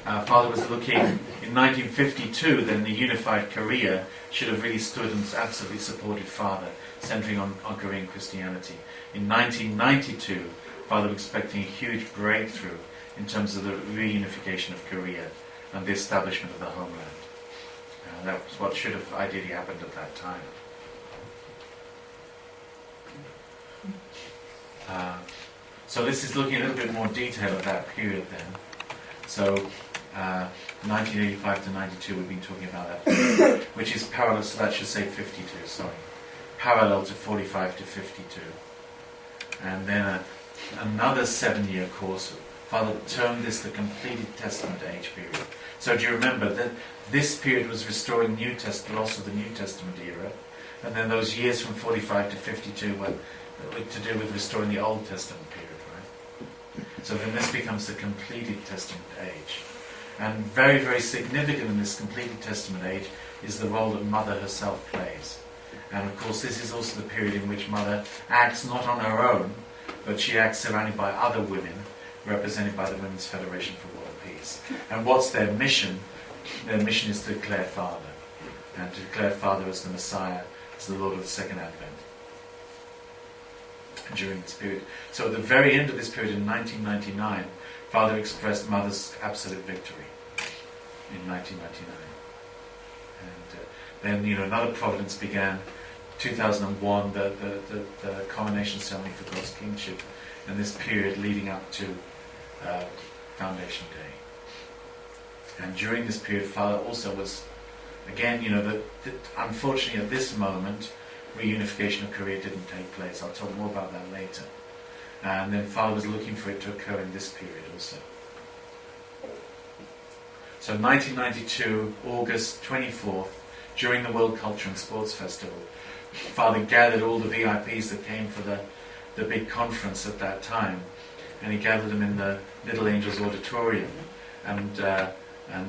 Father was looking, in 1952, then the unified Korea should have really stood and absolutely supported Father, centering on Korean Christianity. In 1992, Father was expecting a huge breakthrough in terms of the reunification of Korea and the establishment of the homeland. That was what should have ideally happened at that time. So this is looking a little bit more detail at that period then. So 1985 to 92 we've been talking about that, which is parallel, so that should say 52, sorry. Parallel to 45 to 52. And then another 7-year course. Father termed this the completed Testament age period. So do you remember that this period was restoring New Testament, also the New Testament era, and then those years from 45 to 52 were to do with restoring the Old Testament period, right? So then this becomes the completed Testament age. And very, very significant in this completed Testament age is the role that Mother herself plays. And of course this is also the period in which Mother acts not on her own, but she acts surrounded by other women, represented by the Women's Federation for World Peace. And what's their mission? Their mission is to declare Father, and to declare Father as the Messiah, as the Lord of the Second Advent during this period. So at the very end of this period in 1999, Father expressed Mother's absolute victory in 1999. And then another providence began 2001, the coronation ceremony for God's kingship, and this period leading up to Foundation Day. And during this period, Father also was, again, unfortunately at this moment, reunification of Korea didn't take place. I'll talk more about that later. And then Father was looking for it to occur in this period also. So 1992, August 24th, during the World Culture and Sports Festival, Father gathered all the VIPs that came for the big conference at that time, and he gathered them in the Little Angels Auditorium, and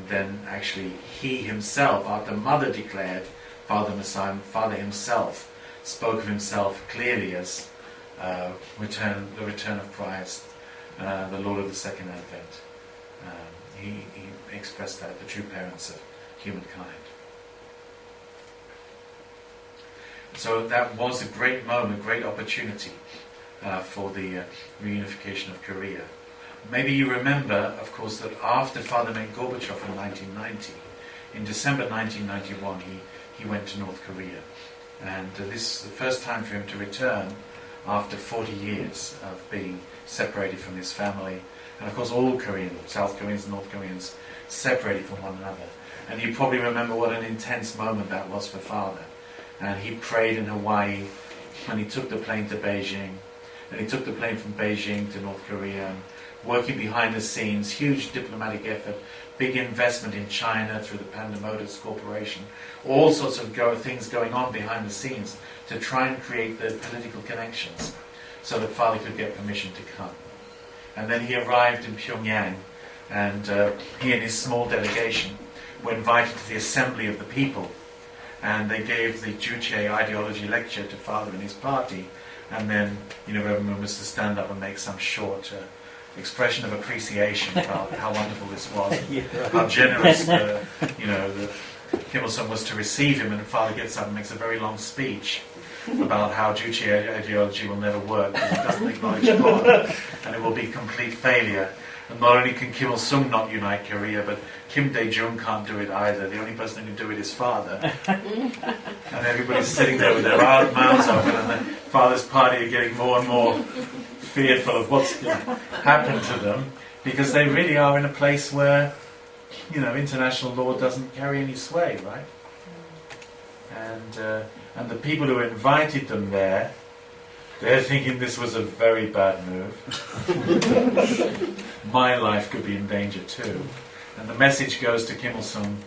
then actually he himself, after Mother declared Father Messiah, Father himself spoke of himself clearly as the return of Christ, the Lord of the Second Advent. He expressed that, the true parents of humankind. So that was a great moment, great opportunity for the reunification of Korea. Maybe you remember, of course, that after Father met Gorbachev in 1990, in December 1991, he went to North Korea. And this is the first time for him to return after 40 years of being separated from his family. And of course all Koreans, South Koreans and North Koreans, separated from one another. And you probably remember what an intense moment that was for Father. And he prayed in Hawaii, and he took the plane to Beijing, and he took the plane from Beijing to North Korea, and working behind the scenes, huge diplomatic effort, big investment in China through the Panda Motors Corporation, all sorts of things going on behind the scenes to try and create the political connections so that Father could get permission to come. And then he arrived in Pyongyang, and he and his small delegation were invited to the Assembly of the People, and they gave the Juche ideology lecture to Father and his party, and then everyone was to stand up and make some short expression of appreciation about how wonderful this was, and how generous Kim Il-sung was to receive him. And Father gets up and makes a very long speech about how Juche ideology will never work because it doesn't acknowledge God, and it will be complete failure. And not only can Kim Il-sung not unite Korea, but Kim Dae-jung can't do it either. The only person who can do it is Father. And everybody's sitting there with their mouths open, and the Father's party are getting more and more fearful of what's going to happen to them, because they really are in a place where, international law doesn't carry any sway, right? And the people who invited them there They're thinking this was a very bad move. My life could be in danger too. And the message goes to Kim Il-sung,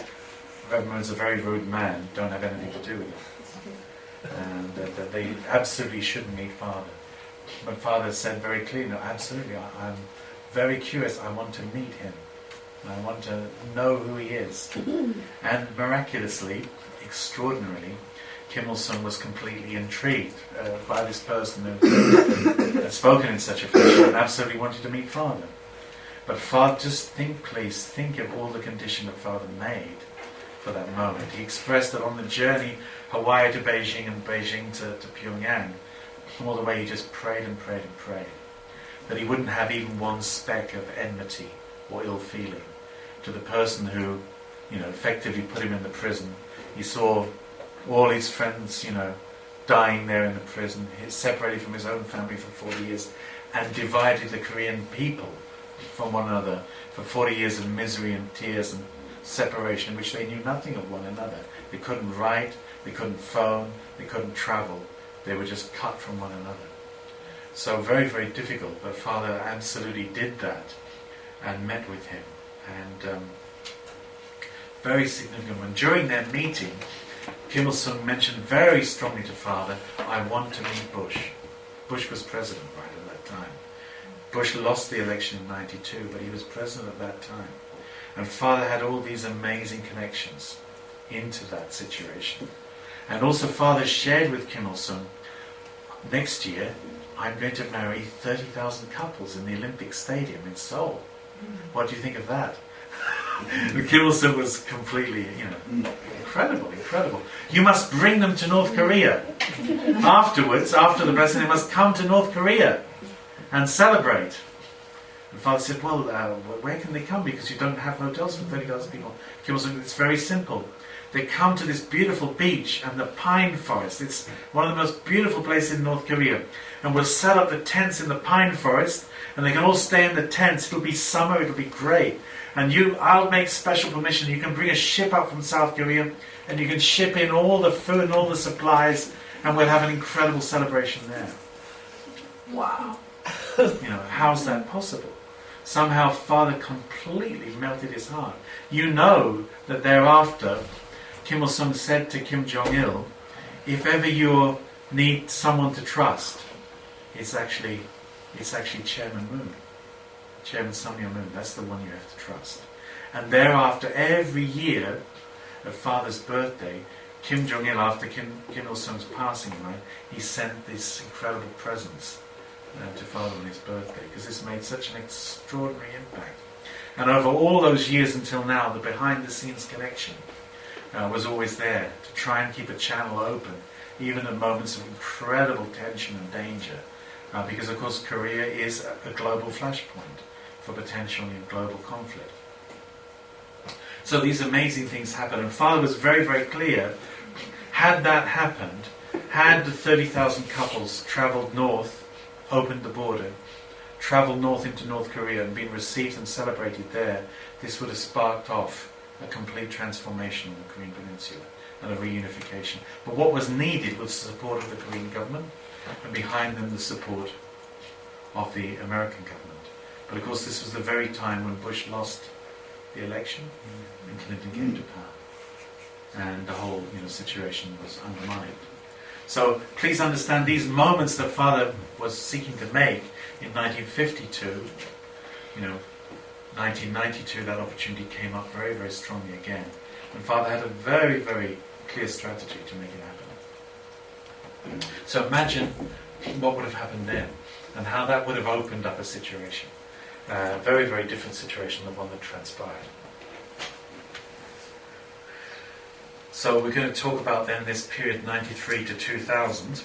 Reverend Moon's a very rude man, don't have anything to do with him. And that they absolutely shouldn't meet Father. But Father said very clearly, no, absolutely, I'm very curious, I want to meet him. I want to know who he is. And miraculously, extraordinarily, Kim Il-sung was completely intrigued by this person who had spoken in such a fashion and absolutely wanted to meet Father. But Father, just please think of all the condition that Father made for that moment. He expressed that on the journey, Hawaii to Beijing and Beijing to Pyongyang, all the way he just prayed and prayed and prayed. That he wouldn't have even one speck of enmity or ill feeling to the person who, effectively put him in the prison. He saw all his friends, dying there in the prison, separated from his own family for 40 years, and divided the Korean people from one another for 40 years of misery and tears and separation in which they knew nothing of one another. They couldn't write, they couldn't phone, they couldn't travel. They were just cut from one another. So very, very difficult, but Father absolutely did that and met with him. And very significant. When during their meeting, Kim Il-sung mentioned very strongly to Father, I want to meet Bush. Bush was president right at that time. Bush lost the election in '92, but he was president at that time. And Father had all these amazing connections into that situation. And also Father shared with Kim Il-sung, next year I'm going to marry 30,000 couples in the Olympic Stadium in Seoul. What do you think of that? Kim Il-sung was completely, incredible. You must bring them to North Korea. Afterwards, after the president, they must come to North Korea and celebrate. And Father said, well, where can they come? Because you don't have hotels for 30,000 people. Kim Il-sung, it's very simple. They come to this beautiful beach and the pine forest. It's one of the most beautiful places in North Korea. And we'll set up the tents in the pine forest, and they can all stay in the tents. It'll be summer, it'll be great. And I'll make special permission. You can bring a ship up from South Korea, and you can ship in all the food and all the supplies, and we'll have an incredible celebration there. Wow. How's that possible? Somehow Father completely melted his heart. You know that thereafter, Kim Il-sung said to Kim Jong-il, if ever you need someone to trust, it's actually Chairman Moon. Chairman Sun Myung-moon, that's the one you have to trust. And thereafter, every year of Father's birthday, Kim Jong-il, after Kim Il-sung's passing, right, he sent these incredible presents to Father on his birthday, because this made such an extraordinary impact. And over all those years until now, the behind-the-scenes connection was always there to try and keep a channel open, even at moments of incredible tension and danger, because of course Korea is a global flashpoint for potentially global conflict. So these amazing things happen, and Father was very, very clear, had that happened, had the 30,000 couples travelled north, opened the border, travelled north into North Korea and been received and celebrated there, this would have sparked off a complete transformation in the Korean Peninsula and a reunification. But what was needed was the support of the Korean government, and behind them the support of the American government. But of course this was the very time when Bush lost the election and Clinton came to power. And the whole situation was undermined. So please understand these moments that Father was seeking to make in 1952, 1992, that opportunity came up very, very strongly again. And Father had a very, very clear strategy to make it happen. So imagine what would have happened then, and how that would have opened up a situation. Very, very different situation than one that transpired. So we're going to talk about then this period 93 to 2000.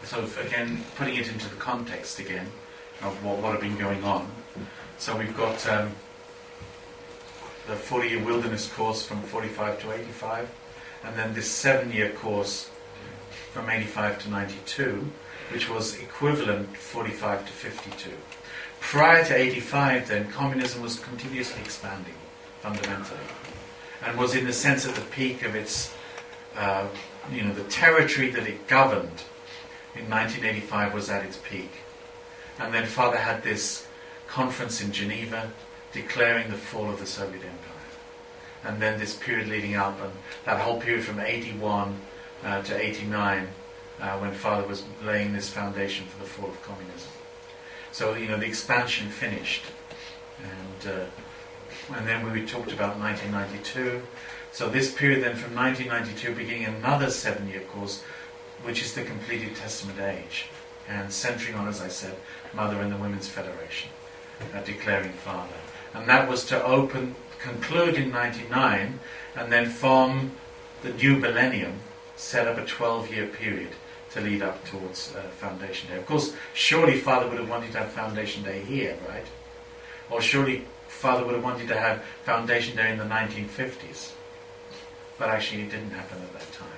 So again, putting it into the context again of what had been going on. So we've got the 40-year wilderness course from 45 to 85, and then this 7-year course from 85 to 92, which was equivalent 45 to 52. Prior to 85 then, communism was continuously expanding, fundamentally. and was in a sense at the peak of its, the territory that it governed in 1985 was at its peak. And then Father had this conference in Geneva declaring the fall of the Soviet Empire. And then this period leading up, and that whole period from 81 to 89, when Father was laying this foundation for the fall of communism. So, the expansion finished. And then we talked about 1992. So this period then from 1992 beginning another 7-year course, which is the completed Testament age, and centering on, as I said, Mother and the Women's Federation, declaring Father. And that was to conclude in 99, and then from the new millennium, set up a 12-year period to lead up towards Foundation Day. Of course, surely Father would have wanted to have Foundation Day here, right? Or surely Father would have wanted to have Foundation Day in the 1950s. But actually it didn't happen at that time.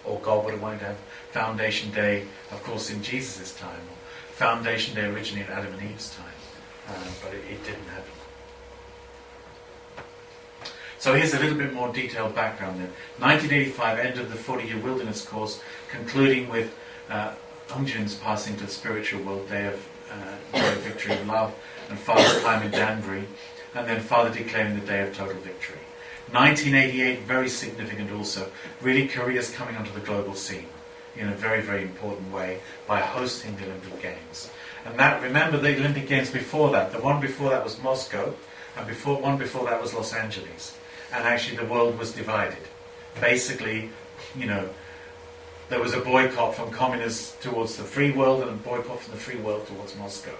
Or God would have wanted to have Foundation Day, of course, in Jesus' time. Or Foundation Day originally at Adam and Eve's time. But it didn't happen. So here's a little bit more detailed background then. 1985 ended the 40-year wilderness course, concluding with Ungjin's passing to the spiritual world, day of victory and love, and Father's time in Danbury, and then Father declaring the day of total victory. 1988, very significant also, really Korea's coming onto the global scene in a very, very important way by hosting the Olympic Games. And that, remember the Olympic Games before that, the one before that was Moscow, and one before that was Los Angeles. And actually the world was divided. Basically, there was a boycott from communists towards the free world and a boycott from the free world towards Moscow.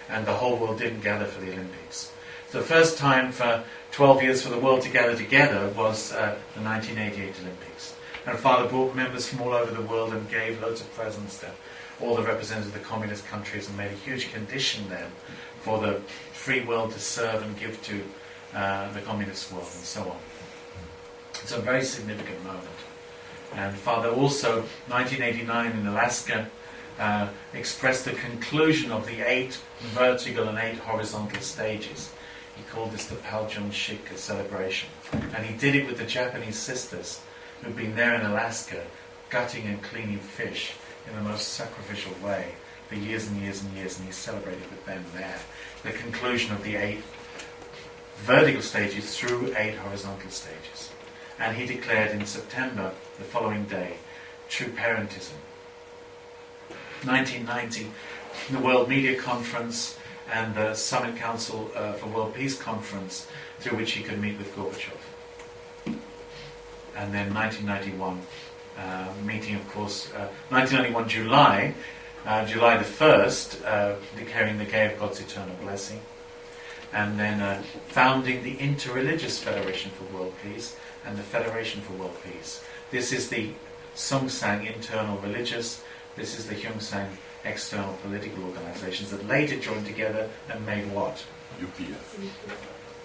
And the whole world didn't gather for the Olympics. So the first time for 12 years for the world to gather together was the 1988 Olympics. And Father brought members from all over the world and gave loads of presents to all the representatives of the communist countries and made a huge condition then for the free world to serve and give to the communist world and so on. It's a very significant moment. And Father also, 1989 in Alaska, expressed the conclusion of the 8 vertical and 8 horizontal stages. He called this the Paljong-shik celebration. And he did it with the Japanese sisters who'd been there in Alaska gutting and cleaning fish in the most sacrificial way for years and years and years, and he celebrated with them there. The conclusion of the 8 vertical stages through 8 horizontal stages. And he declared in September, the following day, true parentism. 1990, the World Media Conference and the Summit Council for World Peace Conference, through which he could meet with Gorbachev. And then 1991, meeting, of course, 1991 July the 1st, declaring the Day of God's Eternal Blessing. And then founding the Interreligious Federation for World Peace and the Federation for World Peace. This is the Sungsang internal religious, this is the Hyungsang external political organizations that later joined together and made what? UPF.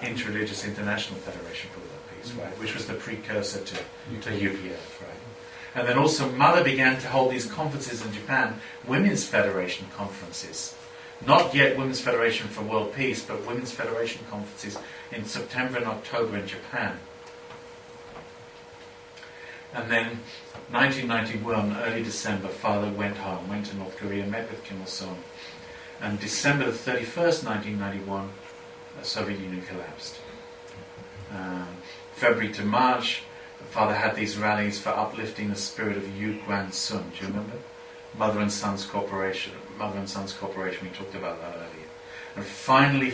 Interreligious International Federation for World Peace, right? Which was the precursor to UPF, right? And then also Mother began to hold these conferences in Japan, Women's Federation conferences. Not yet Women's Federation for World Peace, but Women's Federation conferences in September and October in Japan. And then 1991, early December, Father went home, went to North Korea, met with Kim Il-sung. And December the 31st, 1991, the Soviet Union collapsed. February to March, Father had these rallies for uplifting the spirit of Yu Guan Sun. Do you remember? Mother and Sons Corporation, we talked about that earlier. And finally,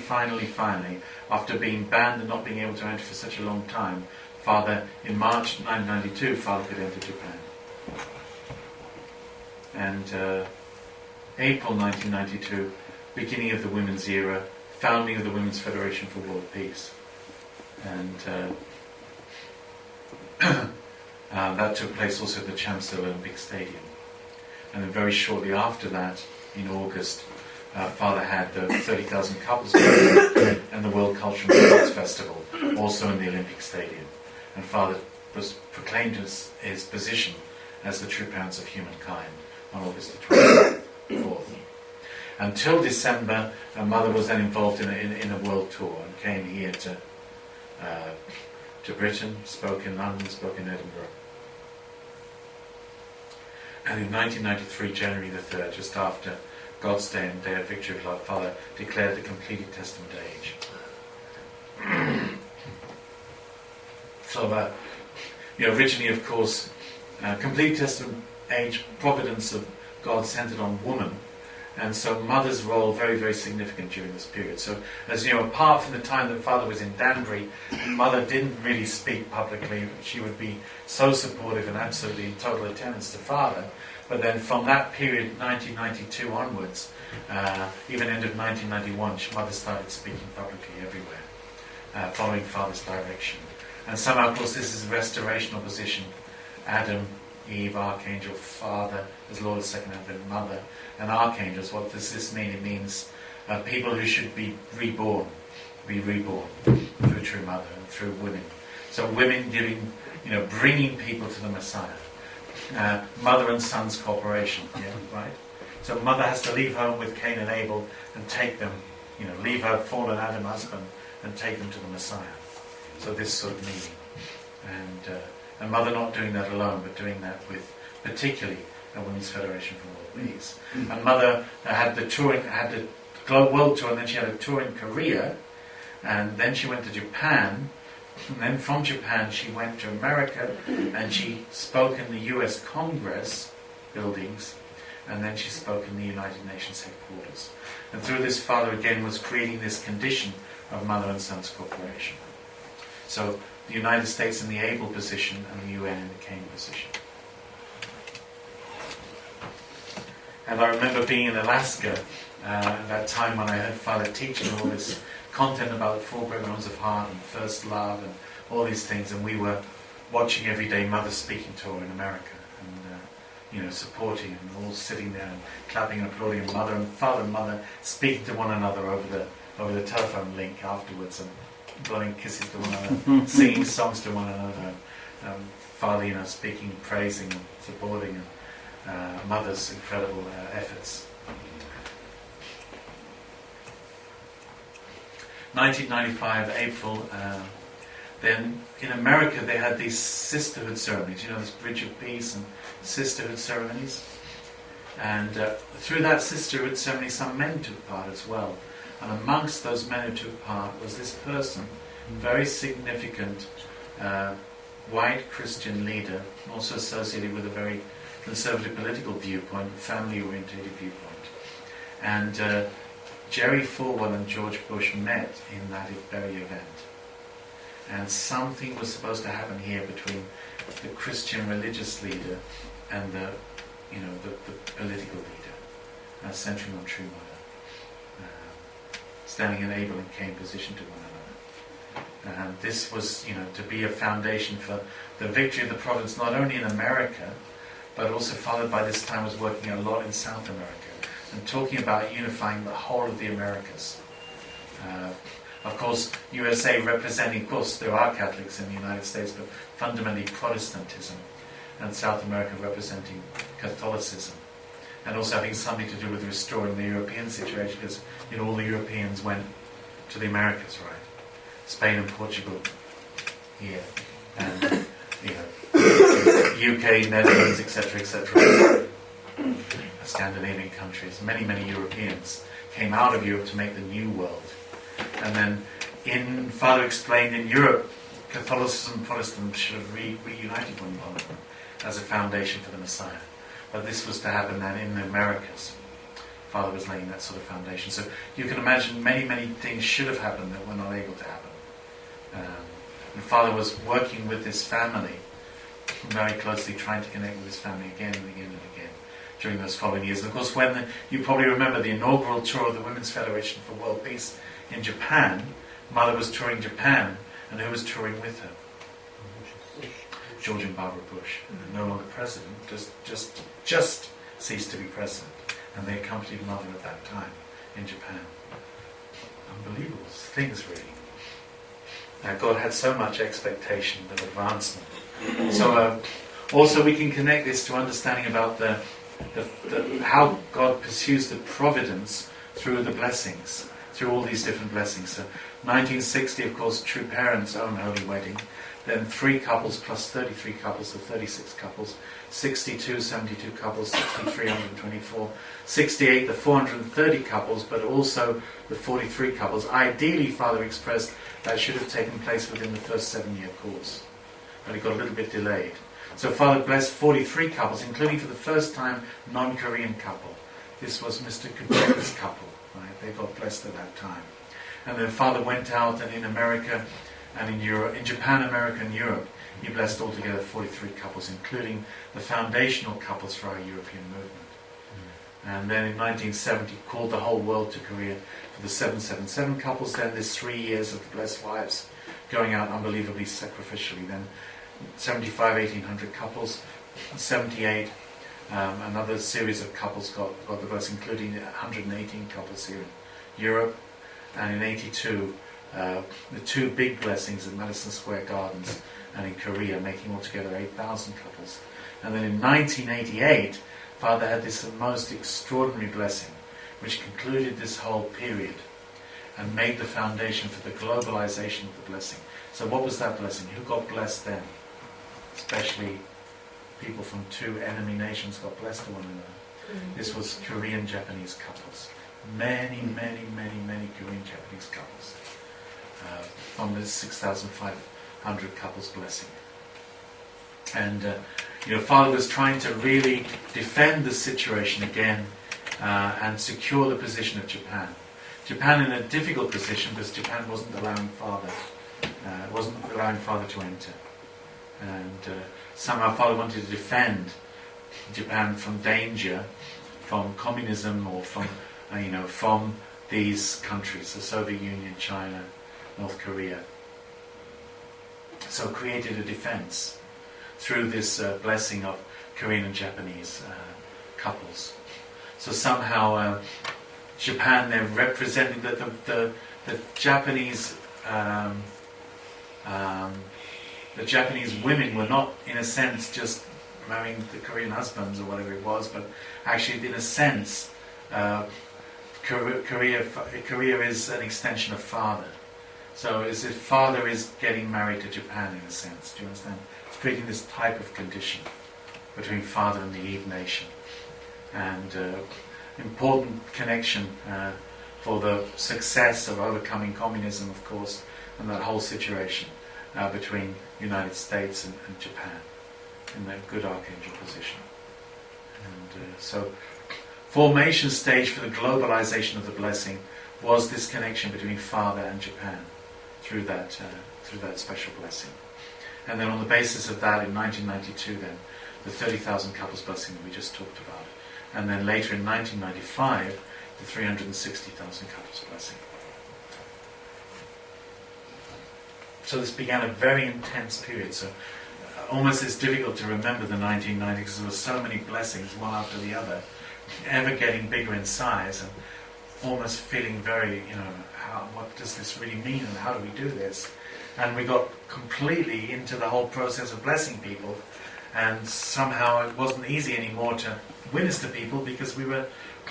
after being banned and not being able to enter for such a long time, Father, in March 1992, Father could enter Japan. And April 1992, beginning of the women's era, founding of the Women's Federation for World Peace. And that took place also at the Champs Olympic Stadium. And then very shortly after that, in August, Father had the 30,000 couples gathering and the World Cultural and Sports Festival, also in the Olympic Stadium. And Father was proclaimed his position as the true parents of humankind on August the 24th. Until December, Mother was then involved in a world tour and came here to to Britain, spoke in London, spoke in Edinburgh. And in 1993, January the 3rd, just after God's Day and Day of Victory of Love, Father declared the completed Testament age. So, originally, of course, complete Testament age, providence of God centered on woman, and so mother's role very, very significant during this period. So, as you know, apart from the time that Father was in Danbury, mother didn't really speak publicly. She would be so supportive and absolutely in total attendance to Father. But then from that period, 1992 onwards, even end of 1991, mother started speaking publicly everywhere, following Father's direction. And somehow, of course, this is a restorational position. Adam, Eve, Archangel, Father, as Lord of Second Advent, Mother, and Archangels. What does this mean? It means people who should be reborn through true Mother and through women. So women bringing people to the Messiah. Mother and son's cooperation, right? So mother has to leave home with Cain and Abel and take them, leave her fallen Adam husband and take them to the Messiah. So this sort of meaning. And mother not doing that alone, but doing that with particularly a Women's Federation for World Peace. And mother had the world tour, and then she had a tour in Korea, and then she went to Japan, and then from Japan she went to America, and she spoke in the US Congress buildings, and then she spoke in the United Nations headquarters. And through this, Father again was creating this condition of mother and son's cooperation. So the United States in the able position and the UN in the Cain position. And I remember being in Alaska at that time when I heard Father teaching all this content about the 4 great realms of heart and first love and all these things, and we were watching every day Mother speaking tour in America and supporting and all sitting there and clapping and applauding, and Mother and Father and Mother speaking to one another over the telephone link afterwards and blowing kisses to one another, singing songs to one another. Father, speaking, praising, and supporting, and Mother's incredible efforts. 1995 April. Then in America they had these sisterhood ceremonies. This Bridge of Peace and sisterhood ceremonies. And through that sisterhood ceremony, some men took part as well. And amongst those men who took part was this person, very significant white Christian leader, also associated with a very conservative political viewpoint, family-oriented viewpoint. And Jerry Falwell and George Bush met in that very event. And something was supposed to happen here between the Christian religious leader and the political leader, centering on true mother, standing in Abel and Cain position to one another. And this was, to be a foundation for the victory of the providence, not only in America, but also Father by this time was working a lot in South America and talking about unifying the whole of the Americas. Of course, USA representing, of course, there are Catholics in the United States, but fundamentally Protestantism, and South America representing Catholicism. And also having something to do with restoring the European situation, because all the Europeans went to the Americas, right? Spain and Portugal here, and UK, Netherlands, etc., Scandinavian countries. Many Europeans came out of Europe to make the new world. And then, Father explained, in Europe, Catholicism and Protestantism should have reunited one another as a foundation for the Messiah. But this was to happen then in the Americas. Father was laying that sort of foundation. So you can imagine many things should have happened that were not able to happen. And Father was working with this family very closely, trying to connect with his family again and again and again during those following years. And of course, you probably remember the inaugural tour of the Women's Federation for World Peace in Japan, Mother was touring Japan, and who was touring with her? George and Barbara Bush, no longer president, just ceased to be president, and they accompanied Mother at that time in Japan. Unbelievable things, really. God had so much expectation of advancement. So also we can connect this to understanding about the how God pursues the providence through the blessings, through all these different blessings. So 1960, of course, True Parents' own holy wedding. then 3 couples plus 33 couples, so 36 couples, 62, 72 couples, 63, 124, 68, the 430 couples, but also the 43 couples. Ideally, Father expressed that should have taken place within the first 7-year course, but it got a little bit delayed. So Father blessed 43 couples, including for the first time non-Korean couple. This was Mr. Kujet's couple, right? They got blessed at that time. And then Father went out, and in America and in Europe, in Japan, America and Europe, he blessed altogether 43 couples, including the foundational couples for our European movement. And then in 1970 called the whole world to Korea for the 777 couples. Then there's 3 years of the blessed wives going out unbelievably sacrificially. Then 75, 1800 couples, 78, another series of couples got the blessing, including 118 couples here in Europe. And in 82, the 2 big blessings in Madison Square Gardens and in Korea, making altogether 8,000 couples. And then in 1988, Father had this most extraordinary blessing, which concluded this whole period and made the foundation for the globalization of the blessing. So what was that blessing? Who got blessed then? Especially people from 2 enemy nations got blessed to one another. This was Korean-Japanese couples. Many Korean-Japanese couples. From the 6,500 couples blessing. And Father was trying to really defend the situation again and secure the position of Japan. Japan in a difficult position because Japan wasn't allowing Father to enter. And somehow Father wanted to defend Japan from danger, from communism, or from these countries, the Soviet Union, China, North Korea. So created a defense through this blessing of Korean and Japanese couples. So somehow Japan then representing the Japanese the Japanese women were not, in a sense, just marrying the Korean husbands or whatever it was, but actually, in a sense, Korea is an extension of Father. So as if Father is getting married to Japan, in a sense. Do you understand? It's creating this type of condition between Father and the Eve nation. And important connection for the success of overcoming communism, of course, and that whole situation between the United States and Japan in that good archangel position. And so formation stage for the globalization of the blessing was this connection between Father and Japan through that special blessing. And then on the basis of that, in 1992 then, the 30,000 couples blessing that we just talked about. And then later in 1995, the 360,000 couples blessing. So this began a very intense period. So almost it's difficult to remember the 1990s because there were so many blessings, one after the other, ever getting bigger in size and almost feeling very, what does this really mean and how do we do this? And we got completely into the whole process of blessing people, and somehow it wasn't easy anymore to witness to people because we were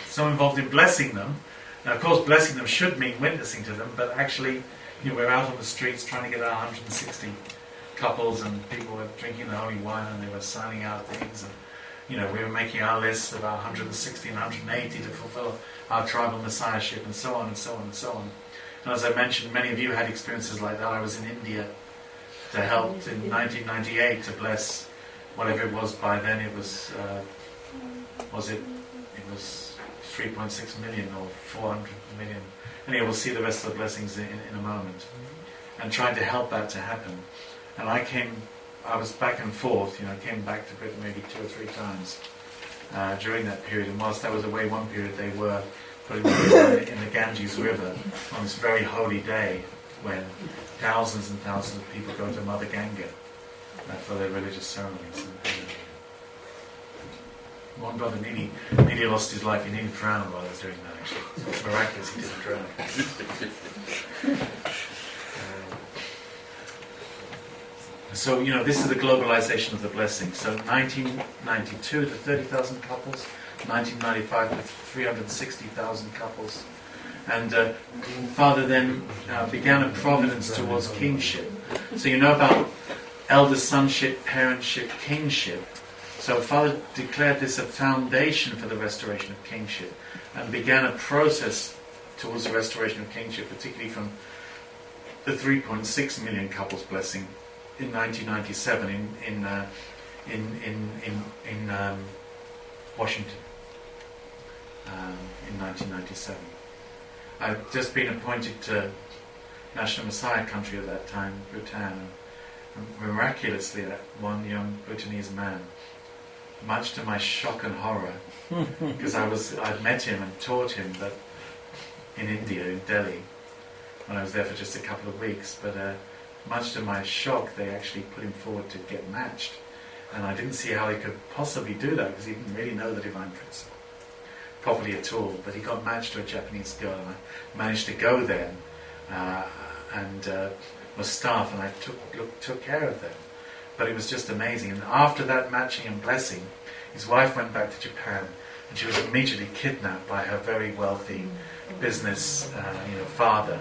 so involved in blessing them. Now, of course, blessing them should mean witnessing to them, but actually, we're out on the streets trying to get our 160 couples, and people were drinking the holy wine and they were signing out things, and we were making our lists of our 160 and 180 to fulfill our tribal messiahship, and so on and so on and so on. And as I mentioned, many of you had experiences like that. I was in India to help in 1998 to bless whatever it was. By then it was, it was 3.6 million or 400 million. Anyway, we'll see the rest of the blessings in a moment. And trying to help that to happen. And I was back and forth, came back to Britain maybe 2 or 3 times during that period. And whilst I was away one period, they were putting me in the Ganges River on this very holy day when thousands and thousands of people go to Mother Ganga for their religious ceremonies. One brother nearly lost his life. He nearly drowned while he was doing that, actually. It's miraculous he didn't drown. So, this is the globalization of the blessing. So 1992, the 30,000 couples. 1995, the 360,000 couples. And Father then began a providence towards kingship. So about elder sonship, parentship, kingship. So Father declared this a foundation for the restoration of kingship and began a process towards the restoration of kingship, particularly from the 3.6 million couples blessing in 1997 in Washington. In 1997, I'd just been appointed to National Messiah country at that time, Bhutan, and miraculously that one young Bhutanese man, much to my shock and horror, because I'd met him and taught him, but in India, in Delhi, when I was there for just a couple of weeks, but much to my shock, they actually put him forward to get matched, and I didn't see how he could possibly do that, because he didn't really know the divine principle properly at all, but he got matched to a Japanese girl, and I managed to go there and was staff, and I took care of them. But it was just amazing. And after that matching and blessing, his wife went back to Japan, and she was immediately kidnapped by her very wealthy business father,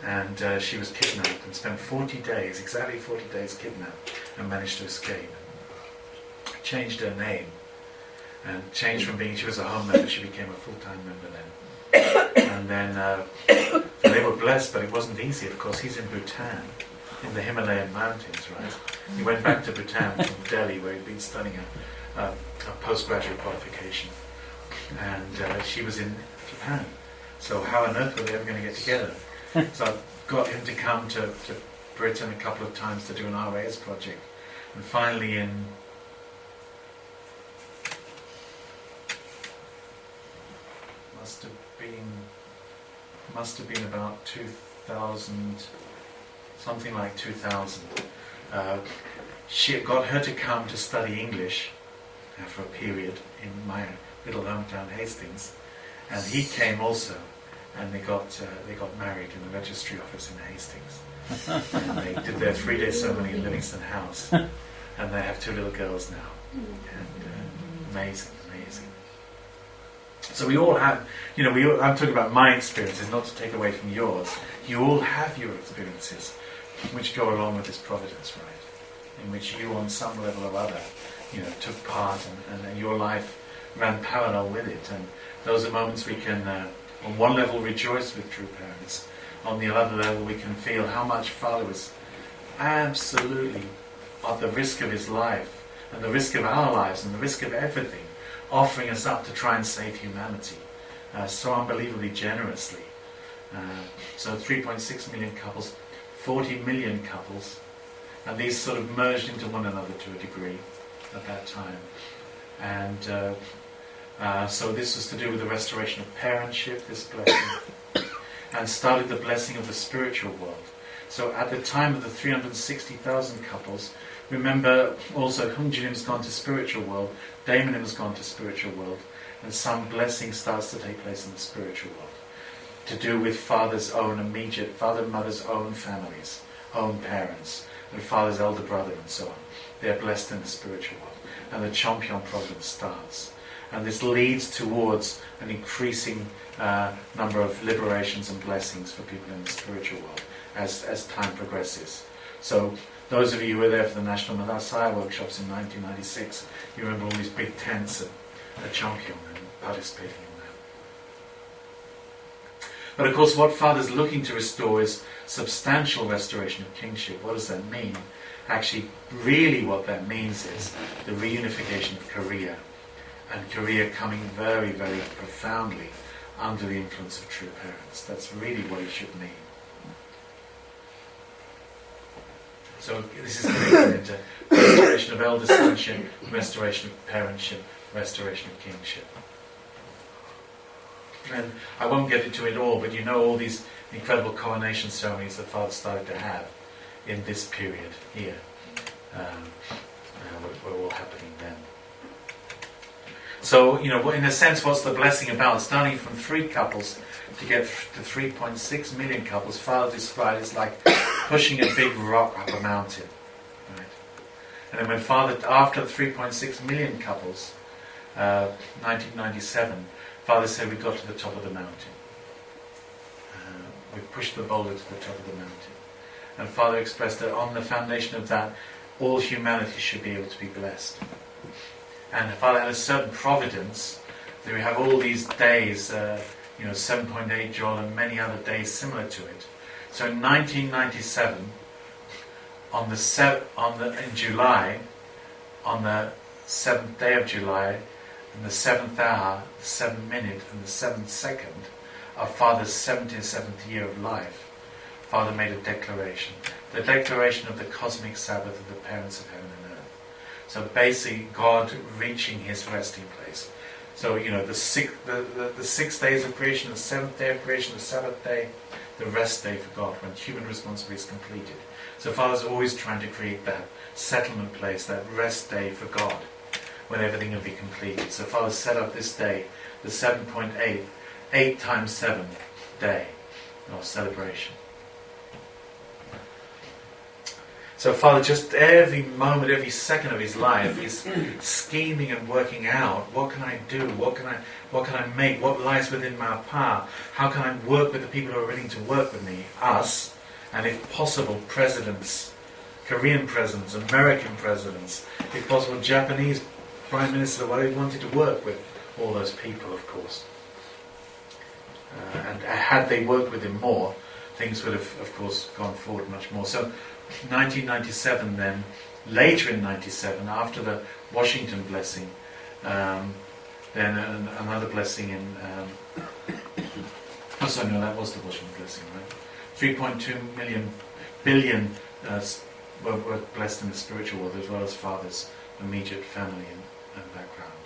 and she was kidnapped and spent 40 days, exactly 40 days kidnapped, and managed to escape. Changed her name, and changed from being, she was a home member, she became a full-time member then. And then they were blessed, but it wasn't easy, of course. He's in Bhutan, in the Himalayan mountains, right? He went back to Bhutan from Delhi, where he'd been studying a postgraduate qualification. And she was in Japan. So how on earth were they ever going to get together? So I got him to come to Britain a couple of times to do an RAS project. And finally in must have been about 2000, something like 2000. She got her to come to study English for a period in my little hometown Hastings, and he came also, and they got married in the registry office in Hastings. And they did their 3-day ceremony in Livingston House, and they have 2 little girls now. And amazing. So we all have, I'm talking about my experiences, not to take away from yours. You all have your experiences, which go along with this providence, right? In which you, on some level or other, took part, and your life ran parallel with it. And those are moments we can, on one level, rejoice with true parents. On the other level, we can feel how much Father was absolutely at the risk of his life, and the risk of our lives, and the risk of everything, offering us up to try and save humanity so unbelievably generously. So 3.6 million couples, 40 million couples, and these sort of merged into one another to a degree at that time. And so this was to do with the restoration of parentship, this blessing, and started the blessing of the spiritual world. So at the time of the 360,000 couples, remember also Hungjilim's gone to spiritual world, Daimonim has gone to spiritual world, and some blessing starts to take place in the spiritual world, to do with Father's own immediate, Father and Mother's own families, own parents, and Father's elder brother and so on. They're blessed in the spiritual world, and the Champion providence starts. And this leads towards an increasing number of liberations and blessings for people in the spiritual world as time progresses. So those of you who were there for the National Messiah workshops in 1996, you remember all these big tents at Champion and participating in that. But of course what Father's looking to restore is substantial restoration of kingship. What does that mean? Actually, really what that means is the reunification of Korea, and Korea coming very, very profoundly under the influence of true parents. That's really what it should mean. So this is connected into restoration of elder sonship, restoration of parentship, restoration of kingship. And I won't get into it all, but all these incredible coronation ceremonies that Father started to have in this period here were all happening then. So, in a sense, what's the blessing about? Starting from 3 couples to get to 3.6 million couples, Father described it's like pushing a big rock up a mountain. Right? And then when Father, after 3.6 million couples, 1997, Father said we got to the top of the mountain. We pushed the boulder to the top of the mountain. And Father expressed that on the foundation of that, all humanity should be able to be blessed. And Father had a certain providence that we have all these days, 7.8 Joel and many other days similar to it. So in 1997, in July, on the 7th day of July, in the 7th hour, the 7th minute and the 7th second of Father's 77th year of life, Father made a declaration. The declaration of the cosmic Sabbath of the parents of heaven and earth. So basically God reaching his resting place. So, the 6 days of creation, the 7th day of creation, the Sabbath day, the rest day for God, when human responsibility is completed. So Father's always trying to create that settlement place, that rest day for God, when everything will be completed. So Father set up this day, the 7.8, 8 times 7 day of celebration. So Father, just every moment, every second of his life is scheming and working out, what can I do, what can I make, what lies within my power, how can I work with the people who are willing to work with me, us, and if possible, presidents, Korean presidents, American presidents, if possible, Japanese prime minister, whatever he wanted to work with, all those people, of course. And had they worked with him more, things would have, of course, gone forward much more. So 1997 then, later in 97, after the Washington blessing, then another blessing in, that was the Washington blessing, right? 3.2 billion were blessed in the spiritual world, as well as Father's immediate family and background.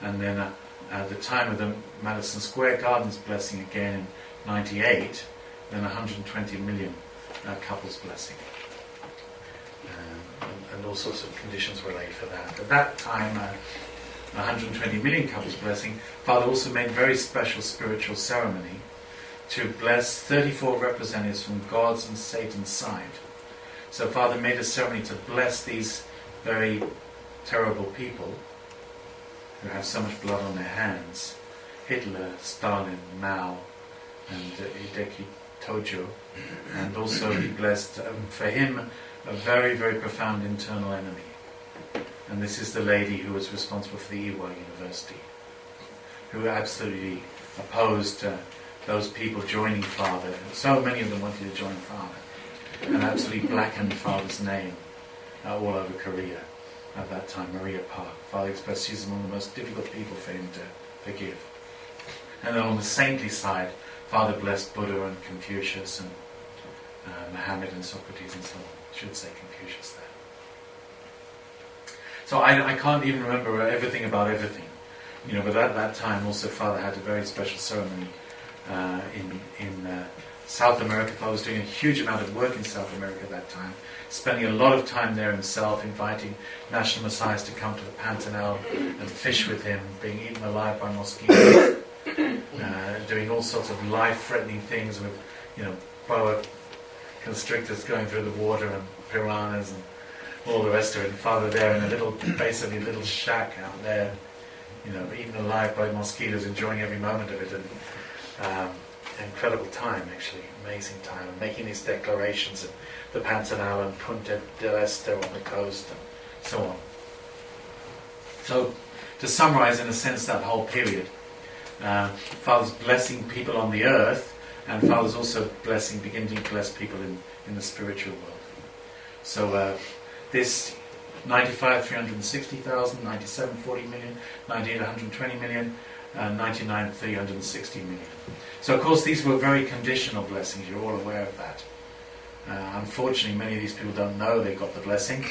And then at the time of the Madison Square Gardens blessing again in 98, then 120 million couples blessing. And all sorts of conditions were laid for that. At that time, 120 million couples blessing, Father also made a very special spiritual ceremony to bless 34 representatives from God's and Satan's side. So Father made a ceremony to bless these very terrible people who have so much blood on their hands. Hitler, Stalin, Mao, and Hideki Tojo. And also he blessed, for him, a very, very profound internal enemy. And this is the lady who was responsible for the Ewha University, who absolutely opposed those people joining Father. So many of them wanted to join Father, and absolutely blackened Father's name all over Korea at that time, Maria Park. Father expressed she's among the most difficult people for him to forgive. And then on the saintly side, Father blessed Buddha and Confucius and Muhammad and Socrates and so on. I should say Confucius there. So I can't even remember everything about everything. But at that time also Father had a very special ceremony in South America. Father was doing a huge amount of work in South America at that time, spending a lot of time there himself, inviting national messiahs to come to the Pantanal and fish with him, being eaten alive by mosquitoes, doing all sorts of life-threatening things with, boa constrictors going through the water and piranhas and all the rest of it. And Father there in a basically little shack out there, eaten alive by mosquitoes, enjoying every moment of it. And incredible time, actually, amazing time, and making these declarations of the Pantanal and Punta del Este on the coast and so on. So, to summarize in a sense that whole period, Father's blessing people on the earth, and Father's also beginning to bless people in the spiritual world. So this 95, 360,000, 97, 40 million, 98, 120 million, 99, 360 million. So of course these were very conditional blessings, you're all aware of that. Unfortunately many of these people don't know they got the blessing,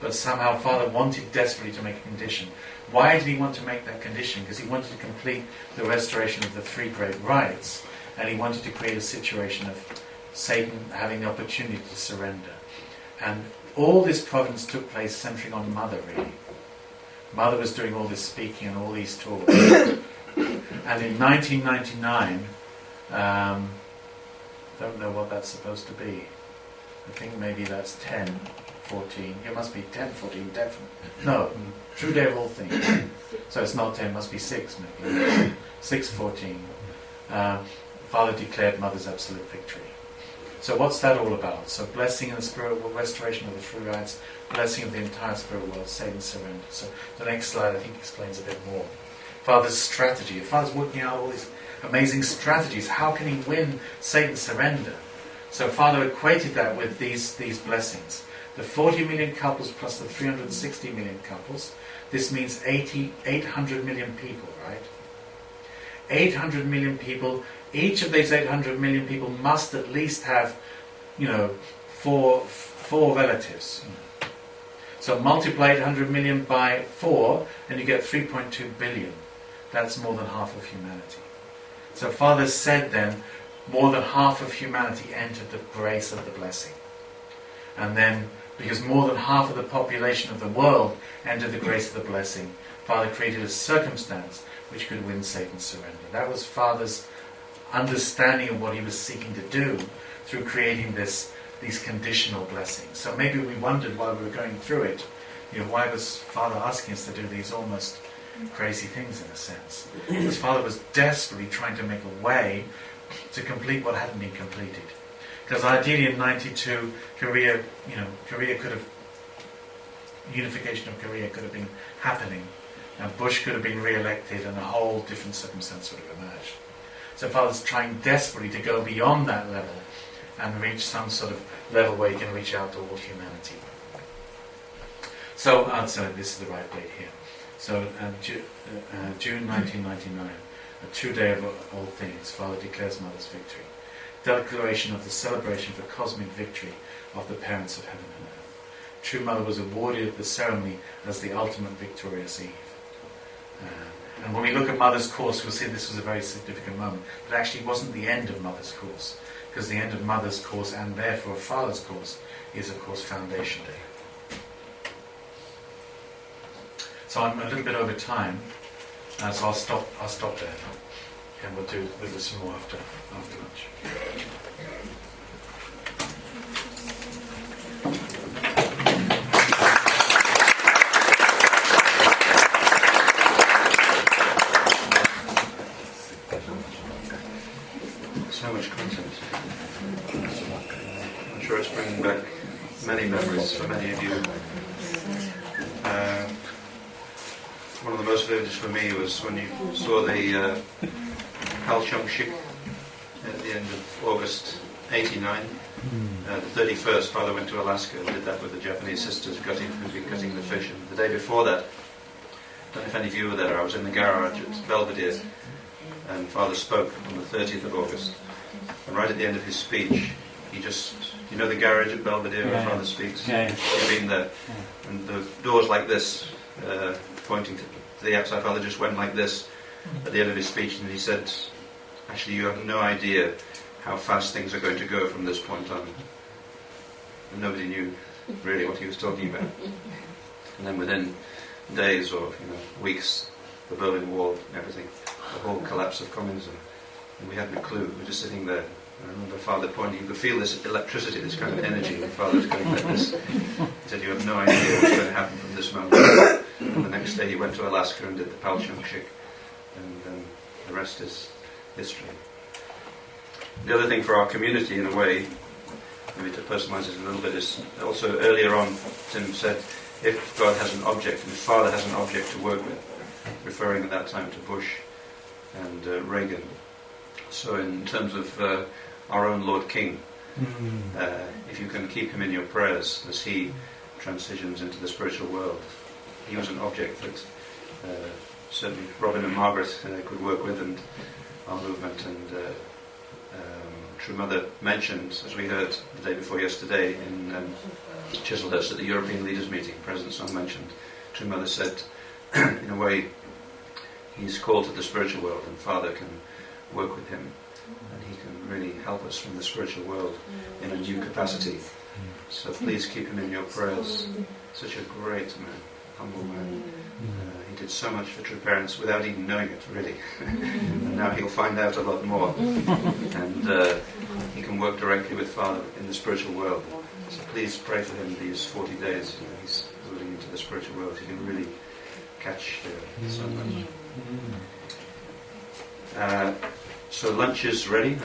but somehow Father wanted desperately to make a condition. Why did he want to make that condition? Because he wanted to complete the restoration of the three great rights, and he wanted to create a situation of Satan having the opportunity to surrender. And all this providence took place centering on Mother, really. Mother was doing all this speaking and all these talks. And in 1999, don't know what that's supposed to be. I think maybe that's 10, 14. It must be 10, 14, definitely. No, true day of all things. So it's not 10, it must be 6 maybe. 6, 14. Father declared Mother's absolute victory. So what's that all about? So blessing in the spirit world, restoration of the free rights, blessing of the entire spirit world, Satan's surrender. So the next slide I think explains a bit more. Father's strategy. If Father's working out all these amazing strategies, how can he win Satan's surrender? So Father equated that with these blessings. The 40 million couples plus the 360 million couples. This means 800 million people, right? 800 million people. Each of these 800 million people must at least have, four relatives. So multiply 800 million by 4 and you get 3.2 billion. That's more than half of humanity. So Father said then, more than half of humanity entered the grace of the blessing. And then, because more than half of the population of the world entered the grace of the blessing, Father created a circumstance which could win Satan's surrender. That was Father's understanding of what he was seeking to do through creating these conditional blessings. So maybe we wondered while we were going through it, why was Father asking us to do these almost crazy things in a sense? Because Father was desperately trying to make a way to complete what hadn't been completed. Because ideally in 92, Korea could have, unification of Korea could have been happening, and Bush could have been re-elected, and a whole different circumstance would have emerged. So Father's trying desperately to go beyond that level and reach some sort of level where he can reach out to all humanity. So this is the right date here. So June 1999, a true day of all things, Father declares Mother's victory. Declaration of the celebration of the cosmic victory of the parents of heaven and earth. True Mother was awarded at the ceremony as the ultimate victorious Eve. And when we look at Mother's course, we'll see this was a very significant moment. But actually it wasn't the end of Mother's course, because the end of Mother's course, and therefore Father's course, is of course Foundation Day. So I'm a little bit over time, so I'll stop there. And we'll do some more after lunch. So much content. I'm sure it's bringing back many memories for many of you. One of the most vivid for me was when you saw the Shik at the end of August 89. The 31st, Father went to Alaska and did that with the Japanese sisters, gutting the fish. And the day before that, I don't know if any of you were there, I was in the garage at Belvedere, and Father spoke on the 30th of August. And right at the end of his speech, he just, the garage at Belvedere where Father speaks? You've been there. Yeah. And the doors like this, pointing to the outside. Father just went like this at the end of his speech, and he said, actually, you have no idea how fast things are going to go from this point on. And nobody knew really what he was talking about. And then within days or weeks, the Berlin Wall and everything, the whole collapse of communism. And we had no clue. We were just sitting there. I remember Father pointing, you could feel this electricity, this kind of energy, and Father was going like this. He said, you have no idea what's going to happen from this moment. And the next day he went to Alaska and did the Shik, and the rest is history. The other thing for our community, in a way, maybe to personalize it a little bit, is also earlier on, Tim said, if God has an object, and if Father has an object to work with, referring at that time to Bush and Reagan. So in terms of our own Lord King, if you can keep him in your prayers as he transitions into the spiritual world, he was an object that certainly Robin and Margaret could work with, and our movement. And True Mother mentioned, as we heard the day before yesterday in Chislehurst at the European Leaders Meeting, President Song mentioned, True Mother said, in a way, he's called to the spiritual world, and Father can work with him, and he can really help us from the spiritual world in a new capacity. So please keep him in your prayers. Such a great man, humble man. He did so much for True Parents without even knowing it, really. And now he'll find out a lot more. And he can work directly with Father in the spiritual world. So please pray for him these 40 days. He's moving into the spiritual world. He can really catch so much. So lunch is ready.